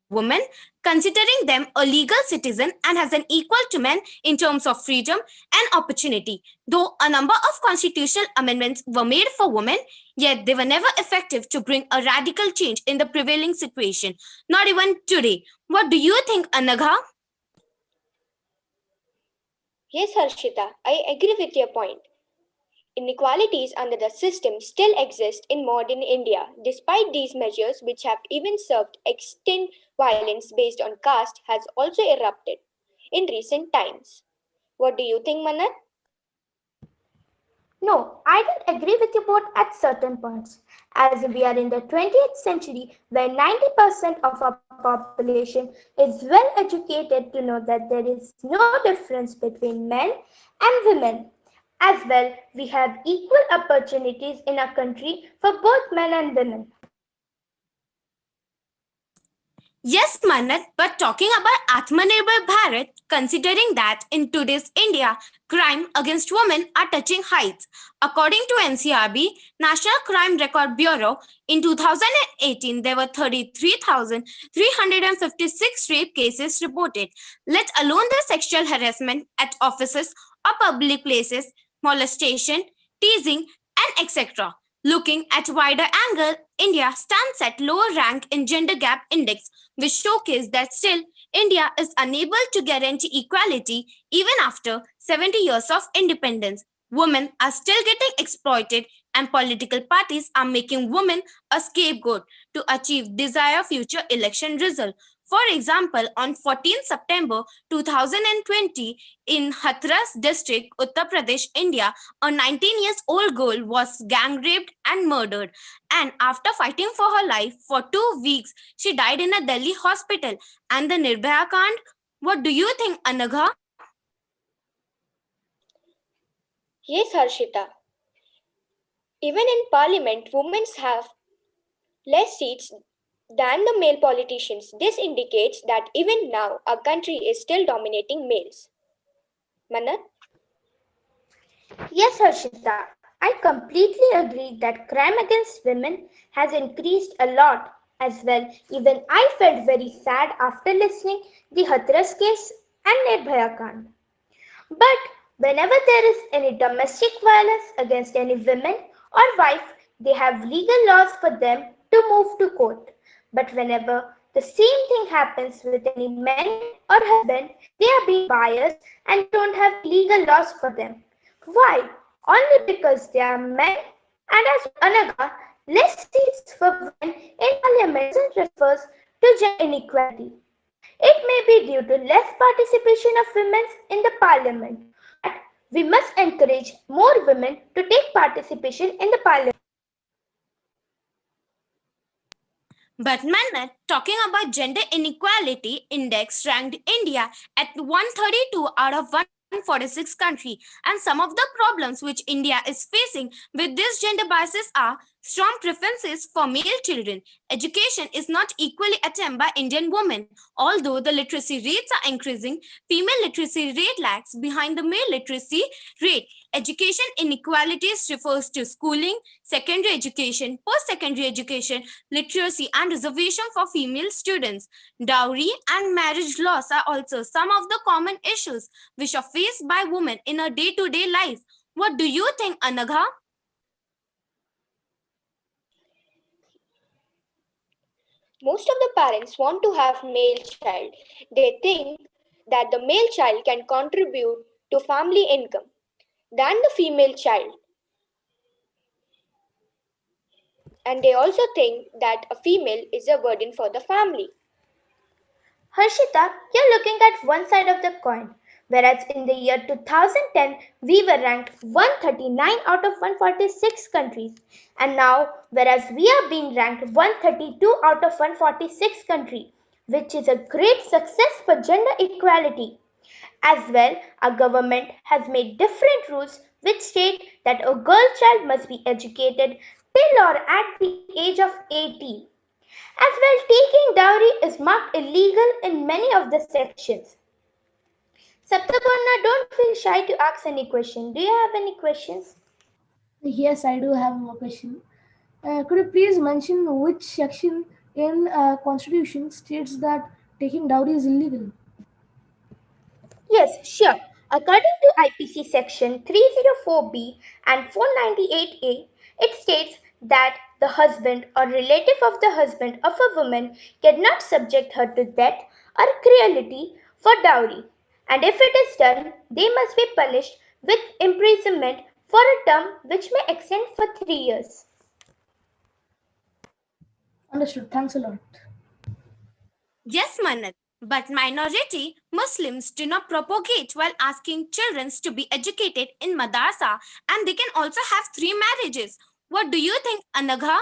Speaker 22: women, considering them a legal citizen and as an equal to men in terms of freedom and opportunity. Though a number of constitutional amendments were made for women, yet they were never effective to bring a radical change in the prevailing situation. Not even today. What do you think, Anagha?
Speaker 23: Yes, Harshita, I agree with your point. Inequalities under the system still exist in modern India. Despite these measures, which have even served extent violence based on caste has also erupted in recent times. What do you think, Manat?
Speaker 21: No, I don't agree with you both at certain points. As we are in the 20th century, where 90% of our population is well educated to know that there is no difference between men and women. As well, we have equal opportunities in our country for both men and women.
Speaker 22: Yes, Manat, but talking about Aatmanirbhar Bharat, considering that in today's India, crime against women are touching heights. According to NCRB, National Crime Record Bureau, in 2018, there were 33,356 rape cases reported, let alone the sexual harassment at offices or public places, molestation, teasing, and etc. Looking at wider angle, India stands at lower rank in gender gap index, which showcase that still India is unable to guarantee equality even after 70 years of independence. Women are still getting exploited and political parties are making women a scapegoat to achieve desired future election result. For example, on 14 September 2020, in Hathras district, Uttar Pradesh, India, a 19 years old girl was gang raped and murdered. And after fighting for her life for 2 weeks, she died in a Delhi hospital. And the Nirbhaya Kand? What do you think, Anagha?
Speaker 23: Yes, Harshita. Even in parliament, women have less seats than the male politicians. This indicates that even now, our country is still dominating males. Manat?
Speaker 21: Yes, Harshita, I completely agree that crime against women has increased a lot as well. Even I felt very sad after listening the Hathras case and Nirbhaya Kand. But whenever there is any domestic violence against any woman or wife, they have legal laws for them to move to court. But whenever the same thing happens with any man or husband, they are being biased and don't have legal laws for them. Why? Only because they are men. And as for Anaga, less seats for women in parliament refers to gender inequality. It may be due to less participation of women in the parliament, but we must encourage more women to take participation in the parliament.
Speaker 22: But Manat, talking about gender inequality index ranked India at 132 out of 146 country, and some of the problems which India is facing with these gender biases are strong preferences for male children. Education is not equally attained by Indian women. Although the literacy rates are increasing, female literacy rate lags behind the male literacy rate. Education inequalities refers to schooling, secondary education, post-secondary education, literacy and reservation for female students. Dowry and marriage laws are also some of the common issues which are faced by women in a day-to-day life. What do you think, Anagha?
Speaker 23: Most of the parents want to have male child. They think that the male child can contribute to family income than the female child. And they also think that a female is a burden for the family.
Speaker 21: Harshita, you're looking at one side of the coin. Whereas in the year 2010, we were ranked 139 out of 146 countries. And now, whereas we are being ranked 132 out of 146 countries, which is a great success for gender equality. As well, our government has made different rules which state that a girl child must be educated till or at the age of 18. As well, taking dowry is marked illegal in many of the sections. Saptaparna, don't feel shy to ask any question. Do you have any questions?
Speaker 8: Yes, I do have a question. Could you please mention which section in Constitution states that taking dowry is illegal?
Speaker 21: Yes, sure. According to IPC section 304B and 498A, it states that the husband or relative of the husband of a woman cannot subject her to death or cruelty for dowry. And if it is done, they must be punished with imprisonment for a term which may extend for 3 years.
Speaker 8: Understood. Thanks a lot.
Speaker 22: Yes, Manat. But minority Muslims do not propagate while asking children to be educated in madrasa, and they can also have 3 marriages. What do you think, Anagha?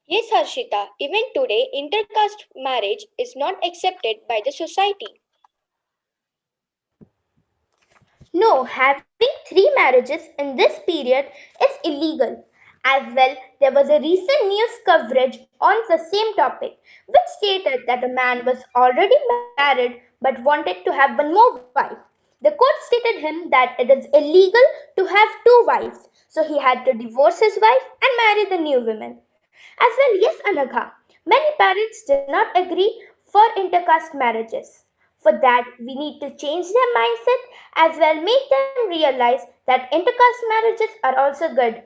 Speaker 23: Yes, Harshita, even today, intercaste marriage is not accepted by the society.
Speaker 21: No, having 3 marriages in this period is illegal. As well, there was a recent news coverage on the same topic, which stated that a man was already married but wanted to have one more wife. The court stated him that it is illegal to have 2 wives, so he had to divorce his wife and marry the new woman. As well, yes, Anagha, many parents do not agree for intercaste marriages. For that, we need to change their mindset as well, make them realize that intercaste marriages are also good.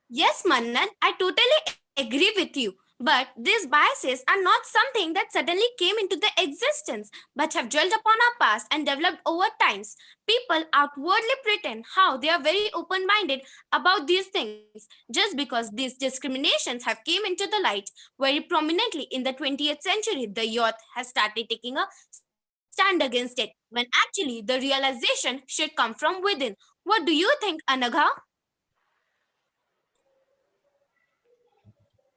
Speaker 22: Yes, Mannan, I totally agree with you. But these biases are not something that suddenly came into the existence, but have dwelt upon our past and developed over times. People outwardly pretend how they are very open-minded about these things just because these discriminations have came into the light very prominently in the 20th century. The youth has started taking a stand against it when actually the realization should come from within. What do you think, Anagha?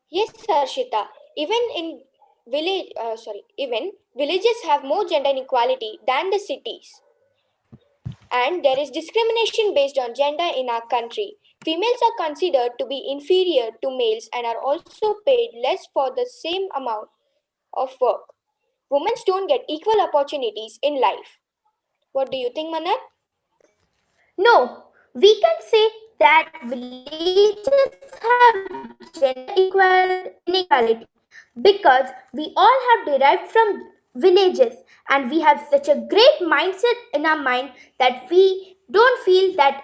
Speaker 23: Yes, Harshita. Even villages have more gender inequality than the cities. And there is discrimination based on gender in our country. Females are considered to be inferior to males and are also paid less for the same amount of work. Women don't get equal opportunities in life. What do you think, Manat?
Speaker 21: No, we can say that villages have gender inequality because we all have derived from villages and we have such a great mindset in our mind that we don't feel that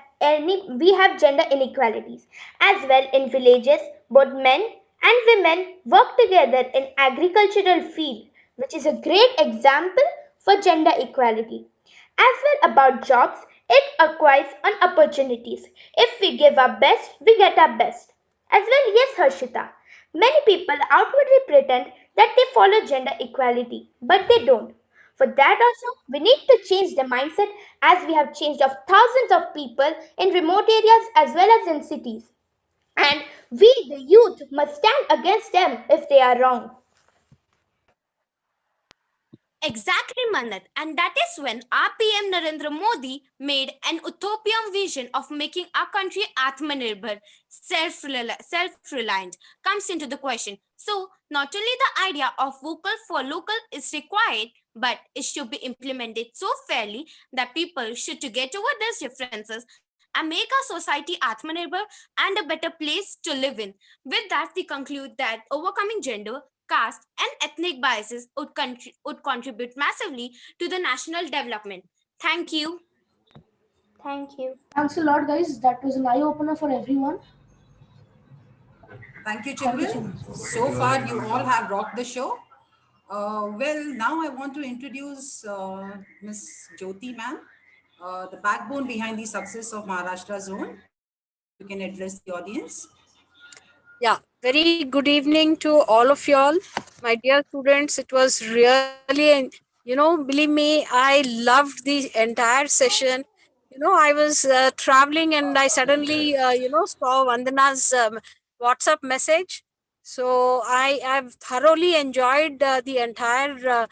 Speaker 21: we have gender inequalities. As well, in villages, both men and women work together in agricultural field, which is a great example for gender equality. As well about jobs, it acquires on opportunities. If we give our best, we get our best. As well, yes, Harshita. Many people outwardly pretend that they follow gender equality, but they don't. For that also, we need to change the mindset as we have changed of thousands of people in remote areas as well as in cities. And we, the youth, must stand against them if they are wrong.
Speaker 22: Exactly, Manat. And that is when our PM Narendra Modi made an utopian vision of making our country Aatmanirbhar, self-reliant, comes into the question. So, not only the idea of vocal for local is required, but it should be implemented so fairly that people should to get over these differences and make our society Aatmanirbhar and a better place to live in. With that, we conclude that overcoming gender, caste, and ethnic biases would contribute massively to the national development. Thank you.
Speaker 21: Thank you.
Speaker 8: Thanks a lot, guys. That was an eye opener for everyone.
Speaker 1: Thank you,
Speaker 8: Thank you so
Speaker 1: children.
Speaker 8: much.
Speaker 1: So far, you all have rocked the show. Well, now I want to introduce Miss Jyoti ma'am, the backbone behind the success of Maharashtra Zone. You can address the audience.
Speaker 4: Yeah, very good evening to all of y'all. My dear students, it was really, believe me, I loved the entire session. I was traveling and I suddenly, saw Vandana's WhatsApp message. So I've thoroughly enjoyed the entire,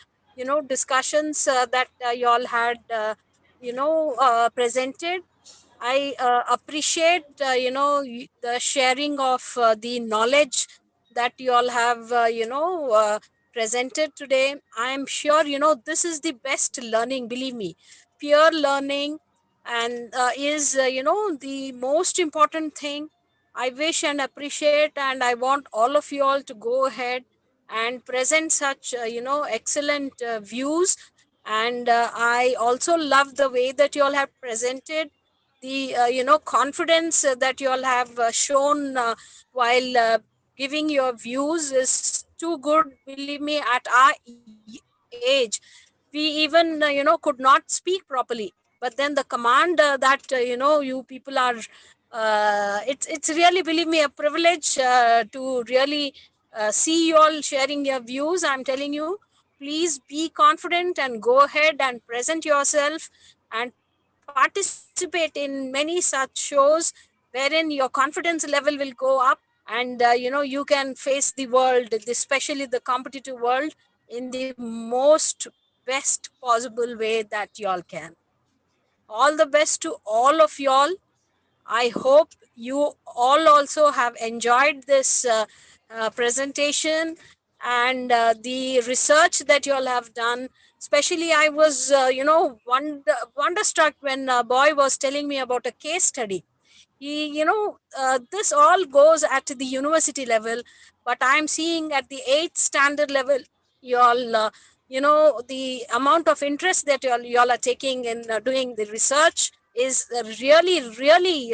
Speaker 4: discussions that y'all had, presented. I appreciate, the sharing of the knowledge that you all have, presented today. I am sure, this is the best learning, believe me. Peer learning and is, the most important thing. I wish and appreciate, and I want all of you all to go ahead and present such, excellent views. And I also love the way that you all have presented the confidence that you all have shown while giving your views is too good, believe me. At our age, we even could not speak properly, but then the command that you people are it's really, believe me, a privilege to really see you all sharing your views. I'm telling you, please be confident and go ahead and present yourself and participate in many such shows wherein your confidence level will go up, and you can face the world, especially the competitive world, in the most best possible way that y'all can. All the best to all of y'all. I hope you all also have enjoyed this presentation and the research that you all have done. Especially, I was, wonderstruck when a boy was telling me about a case study. This all goes at the university level, but I'm seeing at the 8th standard level, you all, the amount of interest that you all are taking in doing the research is really, really,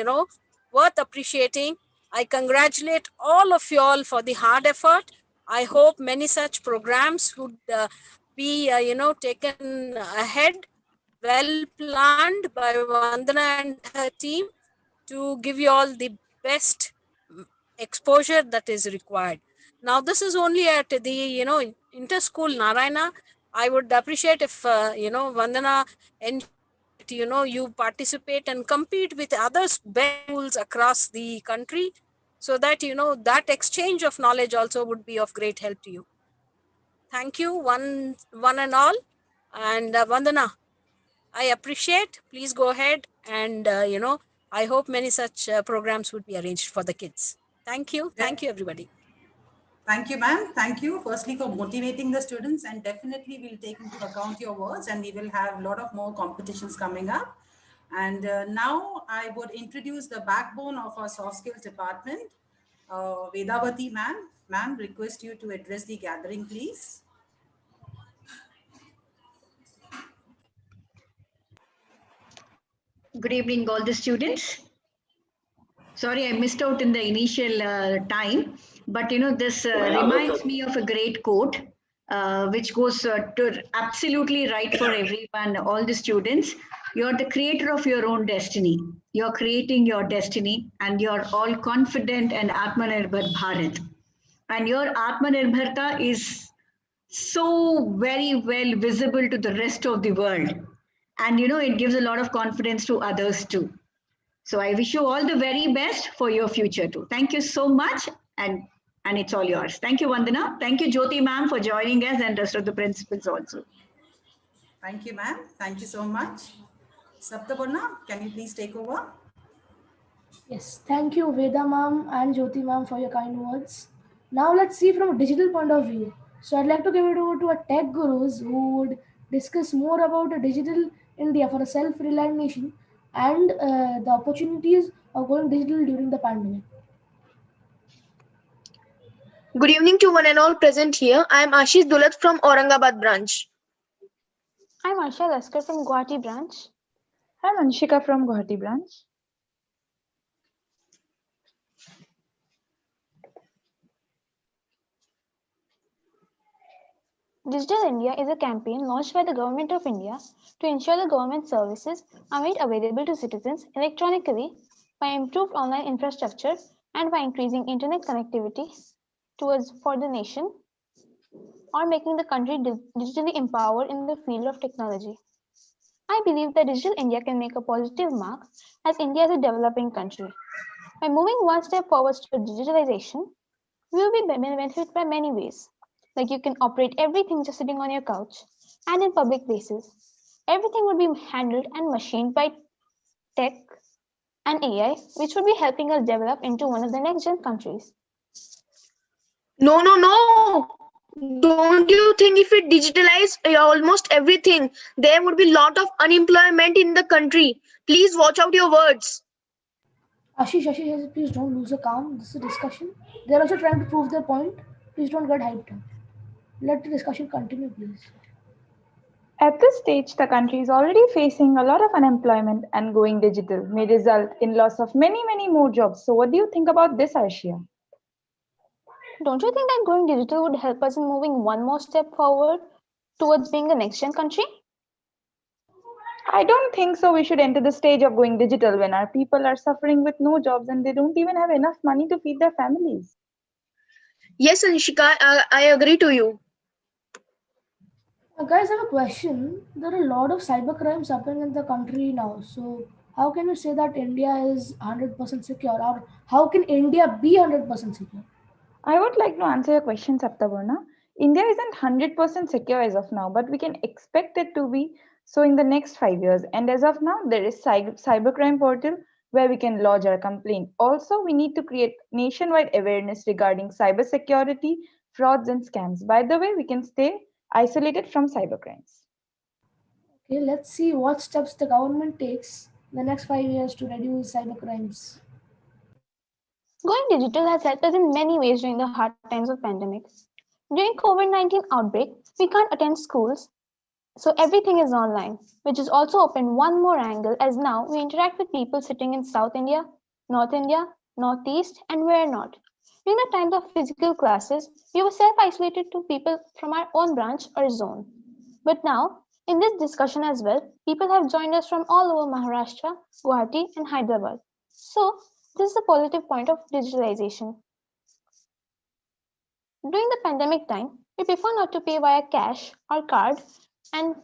Speaker 4: worth appreciating. I congratulate all of you all for the hard effort. I hope many such programs would be, taken ahead, well planned by Vandana and her team to give you all the best exposure that is required. Now, this is only at the, inter-school Narayana. I would appreciate if, Vandana ensures that, you participate and compete with other best schools across the country so that, that exchange of knowledge also would be of great help to you. Thank you, one and all. And Vandana, I appreciate. Please go ahead and, I hope many such programs would be arranged for the kids. Thank you. Thank you, everybody.
Speaker 1: Thank you, ma'am. Thank you, firstly, for motivating the students, and definitely we'll take into account your words, and we will have a lot of more competitions coming up. And now I would introduce the backbone of our soft skills department, Vedavati ma'am. Ma'am, request you to address the gathering, please.
Speaker 5: Good evening, all the students. Sorry, I missed out in the initial time, but this reminds me of a great quote, which goes to absolutely right for everyone, all the students. You're the creator of your own destiny. You're creating your destiny, and you're all confident and Aatmanirbhar Bharat. And your Aatmanirbharta is so very well visible to the rest of the world. And it gives a lot of confidence to others too. So I wish you all the very best for your future too. Thank you so much, and it's all yours. Thank you, Vandana. Thank you, Jyoti ma'am, for joining us, and rest of the principals also.
Speaker 1: Thank you, ma'am. Thank you so much. Saptaparna, can you please take over?
Speaker 8: Yes, thank you, Veda ma'am and Jyoti ma'am, for your kind words. Now let's see from a digital point of view. So I'd like to give it over to our tech gurus who would discuss more about a digital India for a self-reliant nation and the opportunities of going digital during the pandemic.
Speaker 6: Good evening to one and all present here. I am Ashish Dulat from Aurangabad branch.
Speaker 7: I'm Asha Laskar from Guwahati branch.
Speaker 24: I'm Anshika from Guwahati branch.
Speaker 7: Digital India is a campaign launched by the Government of India to ensure the government services are made available to citizens electronically by improved online infrastructure and by increasing internet connectivity for the nation, or making the country digitally empowered in the field of technology. I believe that Digital India can make a positive mark as India is a developing country. By moving one step forward to digitalization, we will be benefited by many ways. Like you can operate everything just sitting on your couch and in public places. Everything would be handled and machined by tech and AI, which would be helping us develop into one of the next gen countries.
Speaker 6: No. Don't you think if we digitalize almost everything, there would be a lot of unemployment in the country? Please watch out your words.
Speaker 8: Ashish, please don't lose a calm. This is a discussion. They're also trying to prove their point. Please don't get hyped up. Let the discussion continue, please.
Speaker 24: At this stage, the country is already facing a lot of unemployment, and going digital may result in loss of many more jobs. So what do you think about this, Arshia?
Speaker 7: Don't you think that going digital would help us in moving one more step forward towards being a next-gen country?
Speaker 24: I don't think so. We should enter the stage of going digital when our people are suffering with no jobs and they don't even have enough money to feed their families.
Speaker 6: Yes, Anshika, I agree to you.
Speaker 8: Guys, I have a question. There are a lot of cyber crimes happening in the country now. So how can you say that India is 100% secure, or how can India be 100% secure?
Speaker 24: I would like to answer your question, Saptavarna. India isn't 100% secure as of now, but we can expect it to be so in the next 5 years. And as of now, there is cybercrime portal where we can lodge our complaint. Also, we need to create nationwide awareness regarding cybersecurity, frauds, and scams. By the way, we can stay isolated from cybercrimes.
Speaker 8: Okay, let's see what steps the government takes in the next 5 years to reduce cybercrimes.
Speaker 7: Going digital has helped us in many ways during the hard times of pandemic. During COVID-19 outbreak, we can't attend schools, so everything is online, which has also opened one more angle as now we interact with people sitting in South India, North India, Northeast, and where not. During the times of physical classes, we were self-isolated to people from our own branch or zone. But now, in this discussion as well, people have joined us from all over Maharashtra, Guwahati, and Hyderabad. So, this is the positive point of digitalization. During the pandemic time, we prefer not to pay via cash or card, and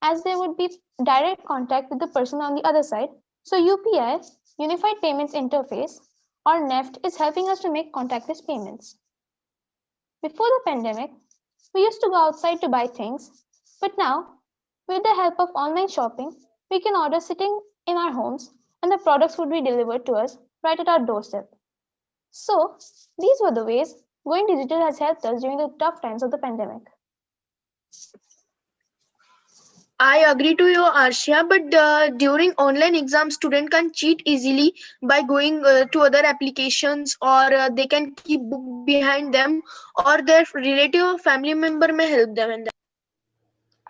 Speaker 7: as there would be direct contact with the person on the other side, so UPI, Unified Payments Interface, or NEFT is helping us to make contactless payments. Before the pandemic, we used to go outside to buy things, but now, with the help of online shopping, we can order sitting in our homes and the products would be delivered to us right at our doorstep. So, these were the ways going digital has helped us during the tough times of the pandemic.
Speaker 6: I agree to you, Arshia, but during online exams, student can cheat easily by going to other applications, or they can keep book behind them, or their relative or family member may help them in that.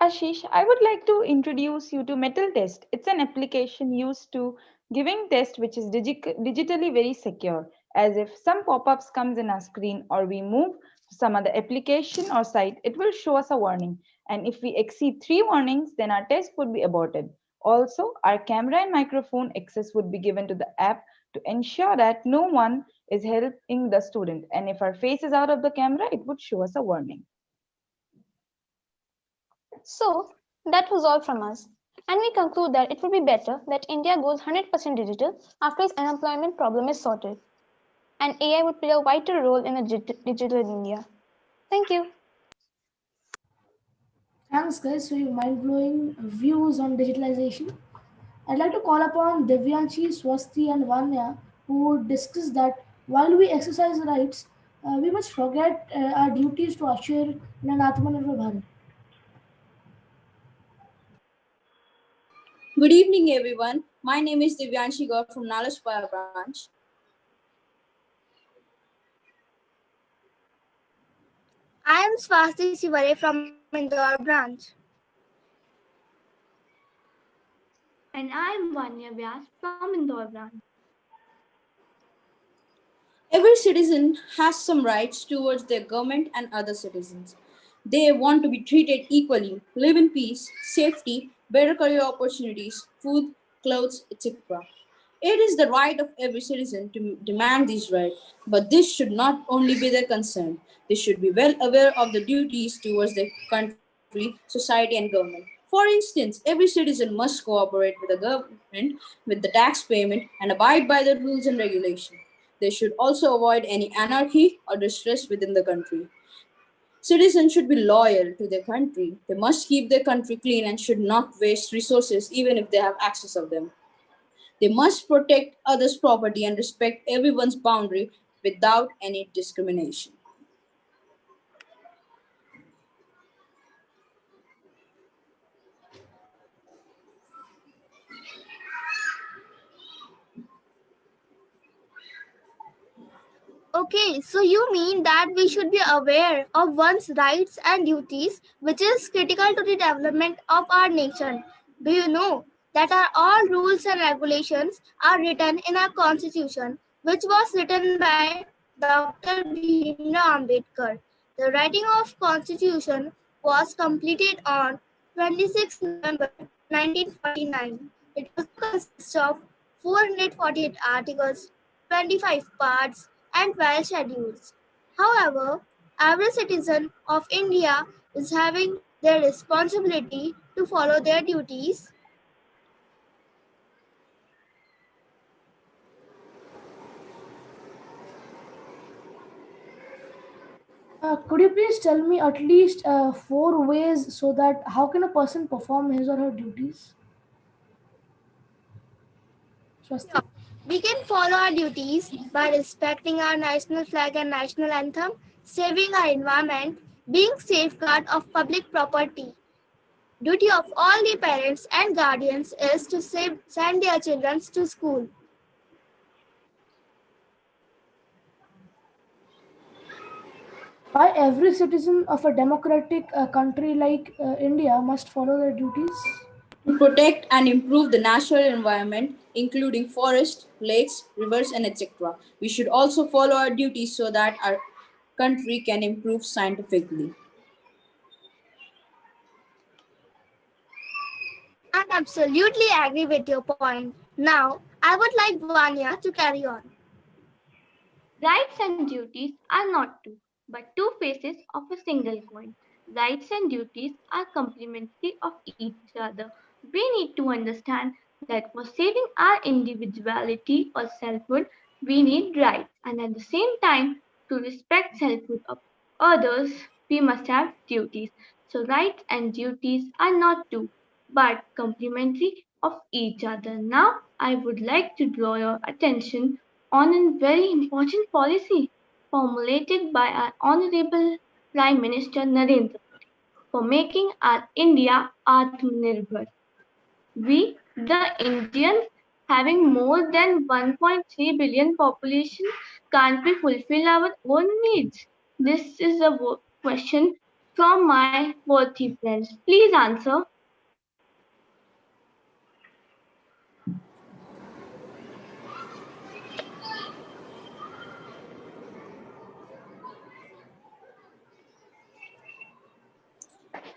Speaker 24: Ashish, I would like to introduce you to Metal Test. It's an application used to giving test which is digitally very secure. As if some pop-ups comes in our screen or we move to some other application or site, it will show us a warning. And if we exceed 3 warnings, then our test would be aborted. Also, our camera and microphone access would be given to the app to ensure that no one is helping the student. And if our face is out of the camera, it would show us a warning.
Speaker 7: So, that was all from us. And we conclude that it would be better that India goes 100% digital after its unemployment problem is sorted. And AI would play a vital role in a digital India. Thank you.
Speaker 8: Thanks, guys, for your mind blowing views on digitalization. I'd like to call upon Divyanshi, Swasti, and Vanya, who would discuss that while we exercise rights, we must forget our duties to usher in an Aatmanirbhar Bharat.
Speaker 9: Good evening, everyone. My name is Divyanshi Gaur from Nalaspaya branch.
Speaker 21: I am Swasti Sivare from Indore branch.
Speaker 10: And I am Vanya Vyas from Indore branch.
Speaker 9: Every citizen has some rights towards their government and other citizens. They want to be treated equally, live in peace, safety, better career opportunities, food, clothes, etc. It is the right of every citizen to demand these rights, but this should not only be their concern. They should be well aware of the duties towards their country, society, and government. For instance, every citizen must cooperate with the government with the tax payment and abide by the rules and regulations. They should also avoid any anarchy or distress within the country. Citizens should be loyal to their country. They must keep their country clean and should not waste resources even if they have access of them. They must protect others' property and respect everyone's boundary without any discrimination.
Speaker 21: Okay, so you mean that we should be aware of one's rights and duties, which is critical to the development of our nation. Do you know that our all rules and regulations are written in our constitution, which was written by Dr. Bhimrao Ambedkar. The writing of constitution was completed on 26 November 1949. It also consists of 448 articles, 25 parts, and 12 schedules. However, every citizen of India is having their responsibility to follow their duties.
Speaker 8: Could you please tell me at least 4 ways so that how can a person perform his or her duties? Swasti?
Speaker 21: We can follow our duties by respecting our national flag and national anthem, saving our environment, being safeguard of public property. Duty of all the parents and guardians is to send their children to school.
Speaker 8: Why every citizen of a democratic country like India must follow their duties?
Speaker 9: to protect and improve the natural environment, including forests, lakes, rivers, and etc. We should also follow our duties so that our country can improve scientifically.
Speaker 21: I absolutely agree with your point. Now, I would like Vanya to carry on.
Speaker 10: Rights and duties are not two, but two faces of a single coin. Rights and duties are complementary of each other. We need to understand that for saving our individuality or selfhood, we need rights, and at the same time, to respect selfhood of others, we must have duties. So, rights and duties are not two, but complementary of each other. Now, I would like to draw your attention on a very important policy formulated by our Honorable Prime Minister Narendra Modi for making our India Aatmanirbhar. We, the Indians, having more than 1.3 billion population, can't we fulfill our own needs? This is a question from my worthy friends. Please answer.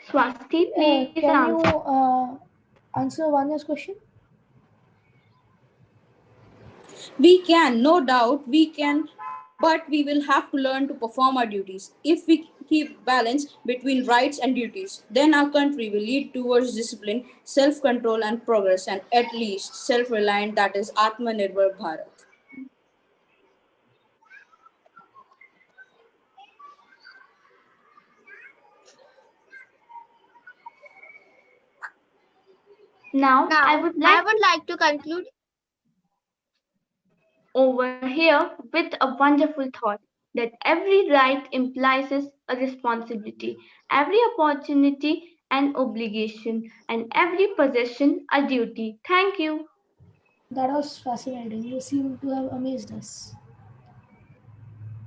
Speaker 10: Swasti, please
Speaker 8: Can
Speaker 10: answer.
Speaker 8: you answer Vanya's question?
Speaker 9: We can, no doubt, we can, but we will have to learn to perform our duties. If we keep balance between rights and duties, then our country will lead towards discipline, self control, and progress, and at least self reliant, that is Aatmanirbhar Bharat.
Speaker 10: Now, I
Speaker 21: Now,
Speaker 10: would
Speaker 21: I
Speaker 10: like
Speaker 21: would
Speaker 10: to
Speaker 21: like to conclude.
Speaker 10: over here with a wonderful thought that every right implies a responsibility, every opportunity an obligation, and every possession a duty. Thank you.
Speaker 8: That was fascinating. You seem to have amazed us.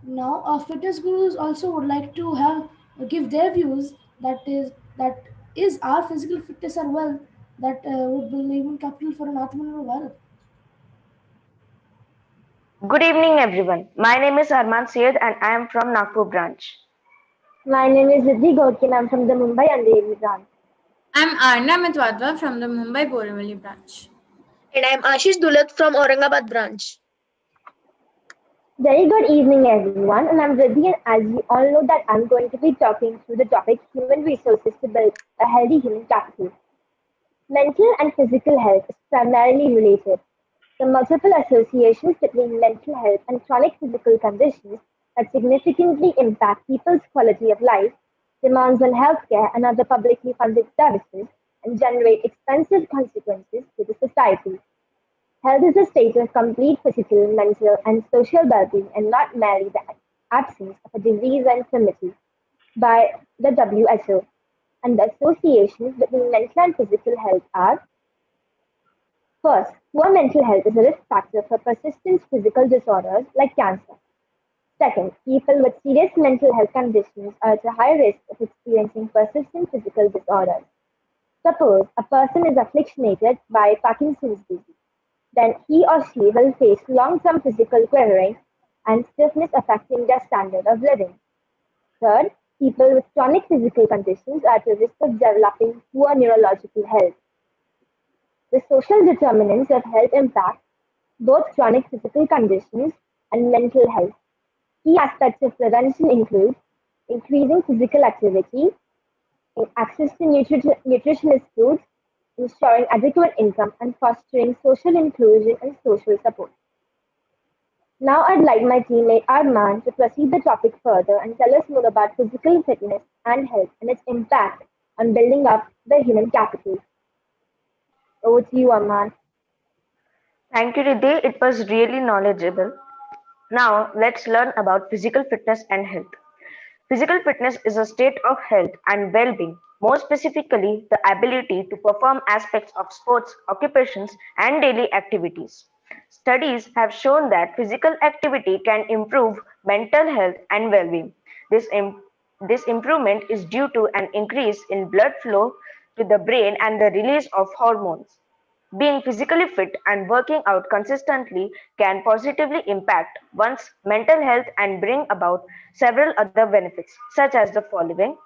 Speaker 8: Now, our fitness gurus also would like to have give their views. That is our physical fitness and wealth that would be human capital for an Atmanirbhar Bharat.
Speaker 11: Good evening, everyone. My name is Arman Syed and I am from Nagpur branch.
Speaker 21: My name is Riddhi Gautki and I'm from the Mumbai Andheri branch.
Speaker 12: I'm Arna Mitwadwa from the Mumbai Borivali branch.
Speaker 6: And I'm Ashish Dulat from Aurangabad branch.
Speaker 21: Very good evening, everyone, and I'm Riddhi, and as you all know that I'm going to be talking through the topic human resources to build a healthy human capital. Mental and physical health is primarily related. The multiple associations between mental health and chronic physical conditions that significantly impact people's quality of life, demands on healthcare and other publicly funded services, and generate expensive consequences to the society. Health is a state of complete physical, mental, and social well-being, and not merely the absence of a disease or infirmity. By the WHO, and the associations between mental and physical health are: first, poor mental health is a risk factor for persistent physical disorders like cancer. Second, people with serious mental health conditions are at a high risk of experiencing persistent physical disorders. Suppose a person is afflicted by Parkinson's disease, then he or she will face long-term physical quivering and stiffness affecting their standard of living. Third, people with chronic physical conditions are at a risk of developing poor neurological health. The social determinants of health impact both chronic physical conditions and mental health. Key aspects of prevention include increasing physical activity, access to nutritious foods, ensuring adequate income, and fostering social inclusion and social support. Now I'd like my teammate Arman to proceed the topic further and tell us more about physical fitness and health and its impact on building up the human capital. Over to you, Arman.
Speaker 11: Thank you, Riddhi. It was really knowledgeable. Now, let's learn about physical fitness and health. Physical fitness is a state of health and well being, more specifically, the ability to perform aspects of sports, occupations, and daily activities. Studies have shown that physical activity can improve mental health and well being. This improvement is due to an increase in blood flow to the brain and the release of hormones. Being physically fit and working out consistently can positively impact one's mental health and bring about several other benefits, such as the following.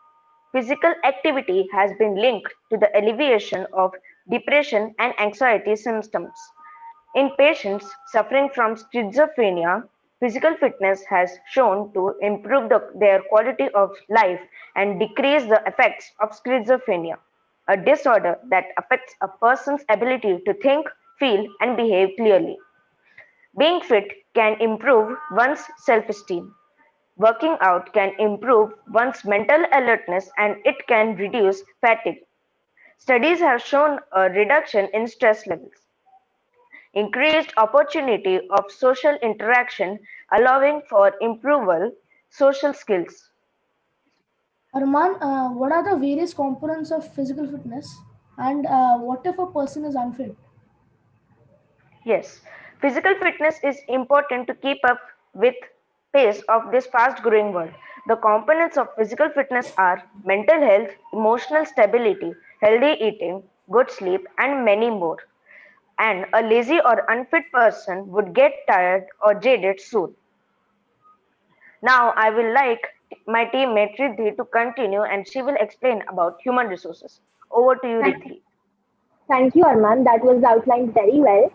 Speaker 11: Physical activity has been linked to the alleviation of depression and anxiety symptoms. In patients suffering from schizophrenia, physical fitness has shown to improve their quality of life and decrease the effects of schizophrenia, a disorder that affects a person's ability to think, feel, and behave clearly. Being fit can improve one's self-esteem. Working out can improve one's mental alertness and it can reduce fatigue. Studies have shown a reduction in stress levels, increased opportunity of social interaction, allowing for improved social skills.
Speaker 8: Arman, what are the various components of physical fitness? And what if a person is unfit?
Speaker 11: Yes, physical fitness is important to keep up with pace of this fast growing world. The components of physical fitness are mental health, emotional stability, healthy eating, good sleep, and many more. And a lazy or unfit person would get tired or jaded soon. Now I will like my teammate Riddhi to continue and she will explain about human resources. Over to you, Riddhi.
Speaker 21: Thank you, Arman. That was outlined very well.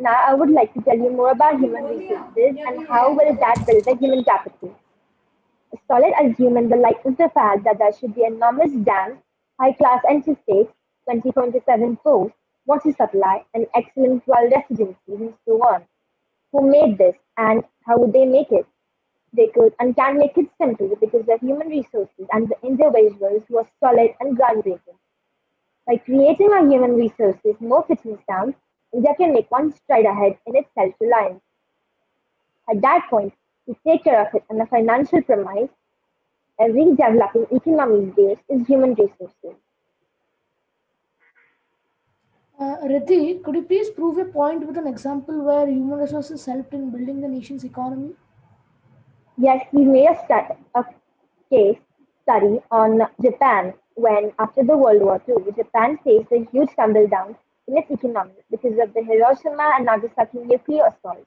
Speaker 21: Now, I would like to tell you more about human resources and how will that build the human capital. A solid argument is the fact that there should be enormous dams, high-class interstates, 2027 ports, water supply, and excellent well residencies, and so on. Who made this, and how would they make it? They could and can make it simple because they're human resources and the individuals who are solid and groundbreaking. By creating our human resources more fitness sound, India can make one stride ahead in its self-reliance. At that point, we take care of it on a financial premise. Every developing economy's base is human resources.
Speaker 8: Riddhi, could you please prove your point with an example where human resources helped in building the nation's economy?
Speaker 21: Yes, we made a case study on Japan when, after the World War II, Japan faced a huge tumble down in its economy because of the Hiroshima and Nagasaki nuclear assault.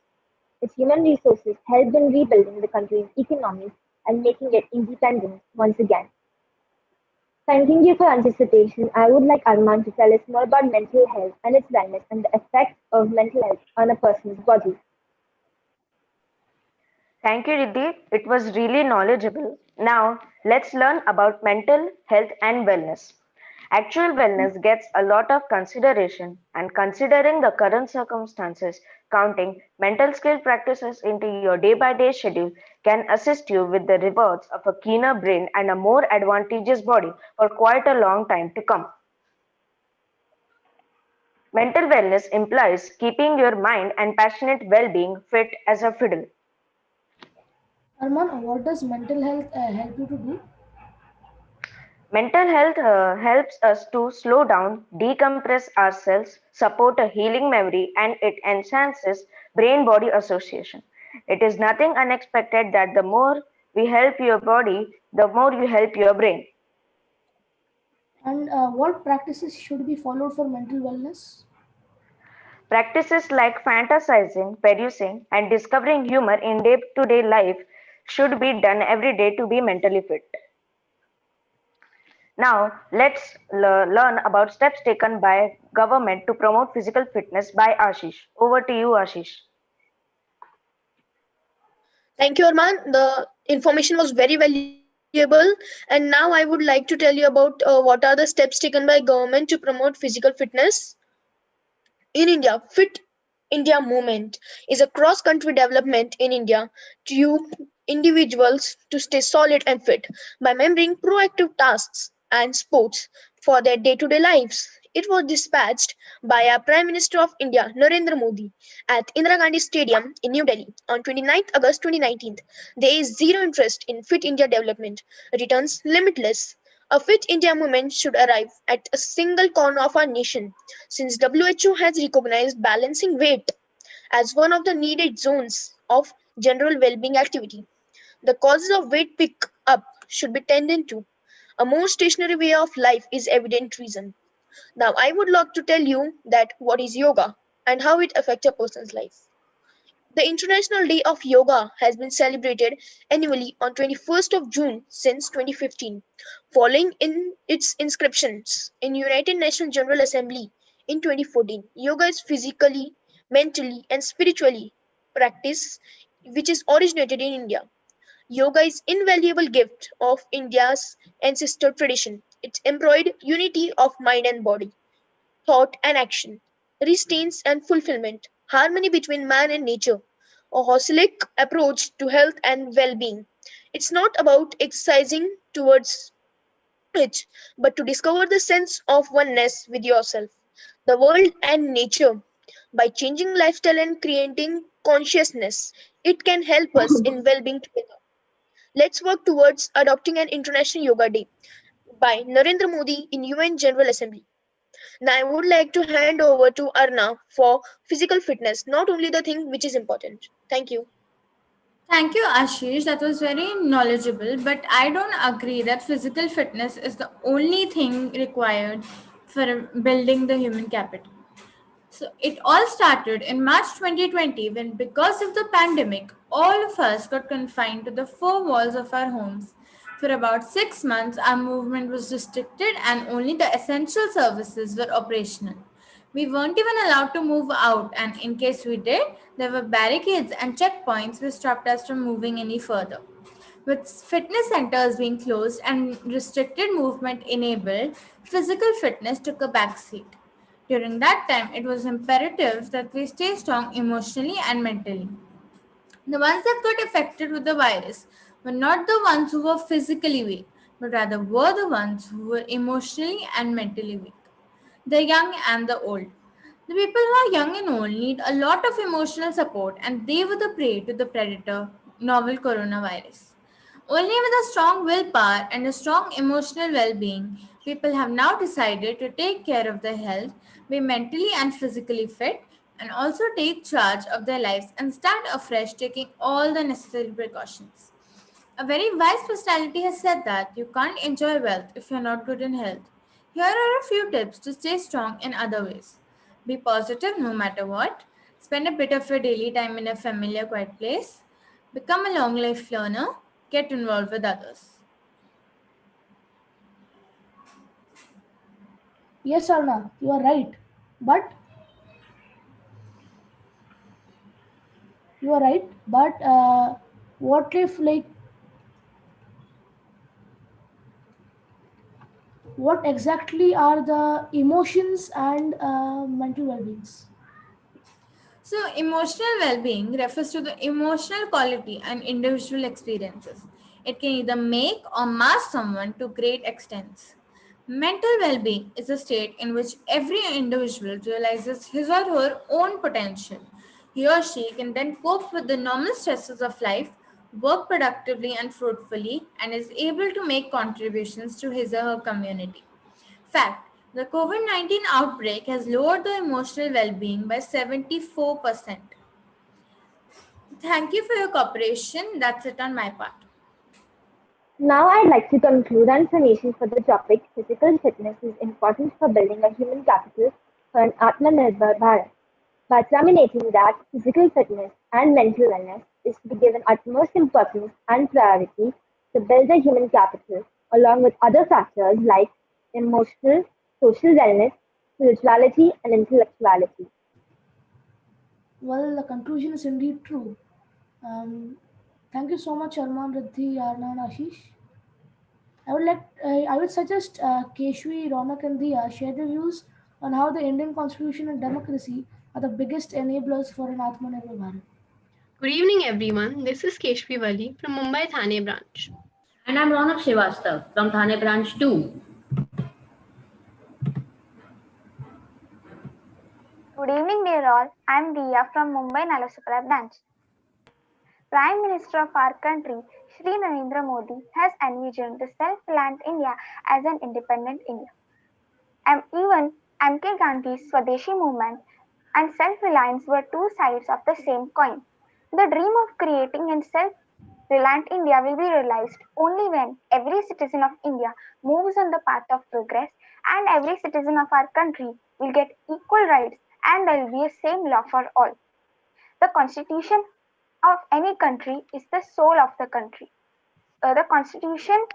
Speaker 21: Its human resources helped in rebuilding the country's economy and making it independent once again. Thanking you for anticipation, I would like Arman to tell us more about mental health and its wellness and the effects of mental health on a person's body.
Speaker 11: Thank you, Riddhi. It was really knowledgeable. Now, let's learn about mental health and wellness. Actual wellness gets a lot of consideration, and considering the current circumstances, counting mental skill practices into your day by day schedule can assist you with the rewards of a keener brain and a more advantageous body for quite a long time to come. Mental wellness implies keeping your mind and passionate well being fit as a fiddle.
Speaker 8: Arman, what does mental health help you to do?
Speaker 11: Mental health helps us to slow down, decompress ourselves, support a healing memory, and it enhances brain body association. It is nothing unexpected that the more we help your body, the more you help your brain.
Speaker 8: And what practices should be followed for mental wellness?
Speaker 11: Practices like fantasizing, perusing, and discovering humor in day to day life should be done every day to be mentally fit. Now, let's learn about steps taken by government to promote physical fitness by Ashish. Over to you, Ashish.
Speaker 6: Thank you, Arman. The information was very valuable. And now I would like to tell you about what are the steps taken by government to promote physical fitness. In India, Fit India movement is a cross-country development in India to individuals to stay solid and fit by remembering proactive tasks and sports for their day-to-day lives. It was dispatched by our Prime Minister of India, Narendra Modi, at Indira Gandhi Stadium in New Delhi on 29th August 2019. There is zero interest in Fit India development, returns limitless. A Fit India movement should arrive at a single corner of our nation, since WHO has recognized balancing weight as one of the needed zones of general well-being activity. The causes of weight pick up should be tended to. A more stationary way of life is evident reason. Now, I would like to tell you that what is yoga and how it affects a person's life. The International Day of Yoga has been celebrated annually on 21st of June since 2015, following in its inscriptions in United Nations General Assembly in 2014. Yoga is physically, mentally, and spiritually practice which is originated in India. Yoga is invaluable gift of India's ancestor tradition. It embroidered unity of mind and body, thought and action, restraints and fulfillment, harmony between man and nature, a holistic approach to health and well-being. It's not about exercising towards it, but to discover the sense of oneness with yourself, the world and nature. By changing lifestyle and creating consciousness, it can help us in well-being together. Let's work towards adopting an International Yoga Day by Narendra Modi in UN General Assembly. Now, I would like to hand over to Arna for physical fitness, not only the thing which is important. Thank you.
Speaker 12: Thank you, Ashish. That was very knowledgeable, but I don't agree that physical fitness is the only thing required for building the human capital. So it all started in March 2020 when, because of the pandemic, all of us got confined to the four walls of our homes. For about 6 months, our movement was restricted and only the essential services were operational. We weren't even allowed to move out, and in case we did, there were barricades and checkpoints which stopped us from moving any further. With fitness centers being closed and restricted movement enabled, physical fitness took a backseat. During that time, it was imperative that we stay strong emotionally and mentally. The ones that got affected with the virus were not the ones who were physically weak, but rather were the ones who were emotionally and mentally weak, the young and the old. The people who are young and old need a lot of emotional support, and they were the prey to the predator, novel coronavirus. Only with a strong willpower and a strong emotional well being, people have now decided to take care of their health, be mentally and physically fit, and also take charge of their lives and start afresh, taking all the necessary precautions. A very wise personality has said that you can't enjoy wealth if you're not good in health. Here are a few tips to stay strong in other ways. Be positive no matter what. Spend a bit of your daily time in a familiar, quiet place. Become a long life learner. Get involved with others.
Speaker 8: Yes, Arna, you are right. But you are right. But what if what exactly are the emotions and mental well-beings?
Speaker 12: So, emotional well being refers to the emotional quality and individual experiences. It can either make or mask someone to great extents. Mental well being is a state in which every individual realizes his or her own potential. He or she can then cope with the normal stresses of life, work productively and fruitfully, and is able to make contributions to his or her community. Fact: the COVID 19 outbreak has lowered the emotional well being by 74%. Thank you for your cooperation. That's it on my part.
Speaker 23: Now I'd like to conclude our information for the topic physical fitness is important for building a human capital for an Aatmanirbhar Bharat by terminating that physical fitness and mental wellness is to be given utmost importance and priority to build a human capital along with other factors like emotional, social wellness, spirituality and intellectuality.
Speaker 8: Well, the conclusion is indeed true. Thank you so much, Arman, Riddhi, Arna, and Ashish. I would suggest Keshwi, Ronak, and Dia share their views on how the Indian Constitution and democracy are the biggest enablers for an Atmanirbhar Bharat.
Speaker 2: Good evening, everyone. This is Keshvi Wali from Mumbai Thane branch.
Speaker 3: And I'm Ronak Srivastav from Thane branch 2.
Speaker 13: Good evening, dear all. I am Diya from Mumbai Nalasopara branch. Prime Minister of our country, Shri Narendra Modi, has envisioned the self-reliant India as an independent India. And even M.K. Gandhi's Swadeshi movement and self-reliance were two sides of the same coin. The dream of creating a self-reliant India will be realized only when every citizen of India moves on the path of progress and every citizen of our country will get equal rights and there will be a same law for all. The constitution of any country is the soul of the country. The constitution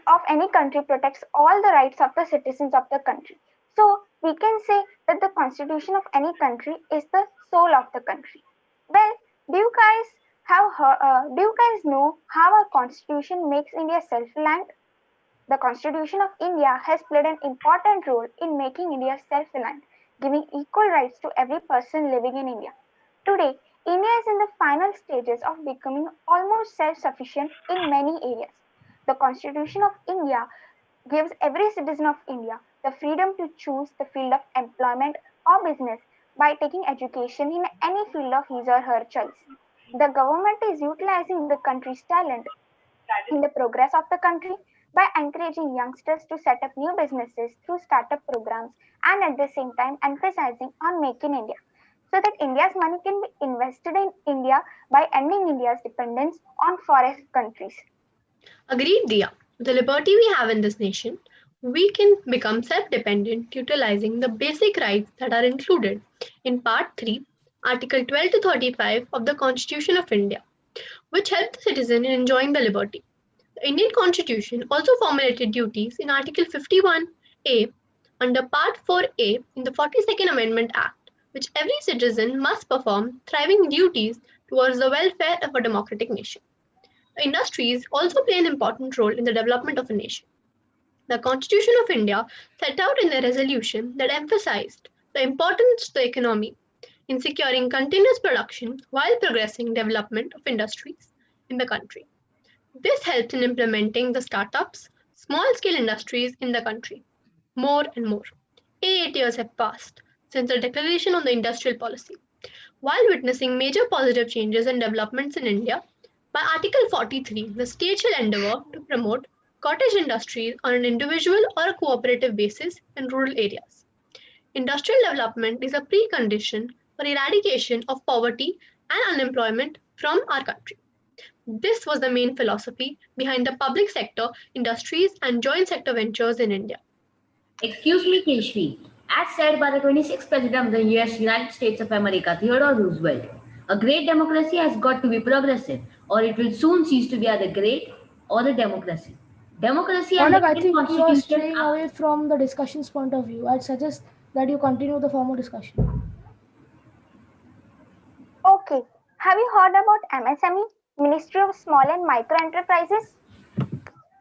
Speaker 13: of any country protects all the rights of the citizens of the country. So we can say that the constitution of any country is the soul of the country. Well, do you guys know how our constitution makes India self-reliant? The Constitution of India has played an important role in making India self-reliant, giving equal rights to every person living in India. Today, India is in the final stages of becoming almost self-sufficient in many areas. The Constitution of India gives every citizen of India the freedom to choose the field of employment or business by taking education in any field of his or her choice. The government is utilizing the country's talent in the progress of the country by encouraging youngsters to set up new businesses through startup programs and at the same time emphasizing on Make in India so that India's money can be invested in India by ending India's dependence on foreign countries.
Speaker 2: Agreed, Dia. With the liberty we have in this nation, we can become self-dependent utilizing the basic rights that are included in Part 3, Article 12 to 35 of the Constitution of India, which help the citizen in enjoying the liberty. The Indian Constitution also formulated duties in Article 51A under Part 4A in the 42nd Amendment Act, which every citizen must perform thriving duties towards the welfare of a democratic nation. The industries also play an important role in the development of a nation. The Constitution of India set out in a resolution that emphasized the importance to the economy in securing continuous production while progressing development of industries in the country. This helps in implementing the startups, small-scale industries in the country. More and more. 8 years have passed since the declaration on the industrial policy. While witnessing major positive changes and developments in India, by Article 43, the state shall endeavour to promote cottage industries on an individual or a cooperative basis in rural areas. Industrial development is a precondition for eradication of poverty and unemployment from our country. This was the main philosophy behind the public sector industries and joint sector ventures in India.
Speaker 3: Excuse me, Keshvi. As said by the 26th President of the United States of America, Theodore Roosevelt, a great democracy has got to be progressive, or it will soon cease to be either great or a democracy. Democracy and
Speaker 8: Ronak, I
Speaker 3: the
Speaker 8: think you are
Speaker 3: Constitution
Speaker 8: straying away from the discussion's point of view. I'd suggest that you continue the formal discussion.
Speaker 13: Okay, have you heard about MSME, Ministry of Small and Micro Enterprises?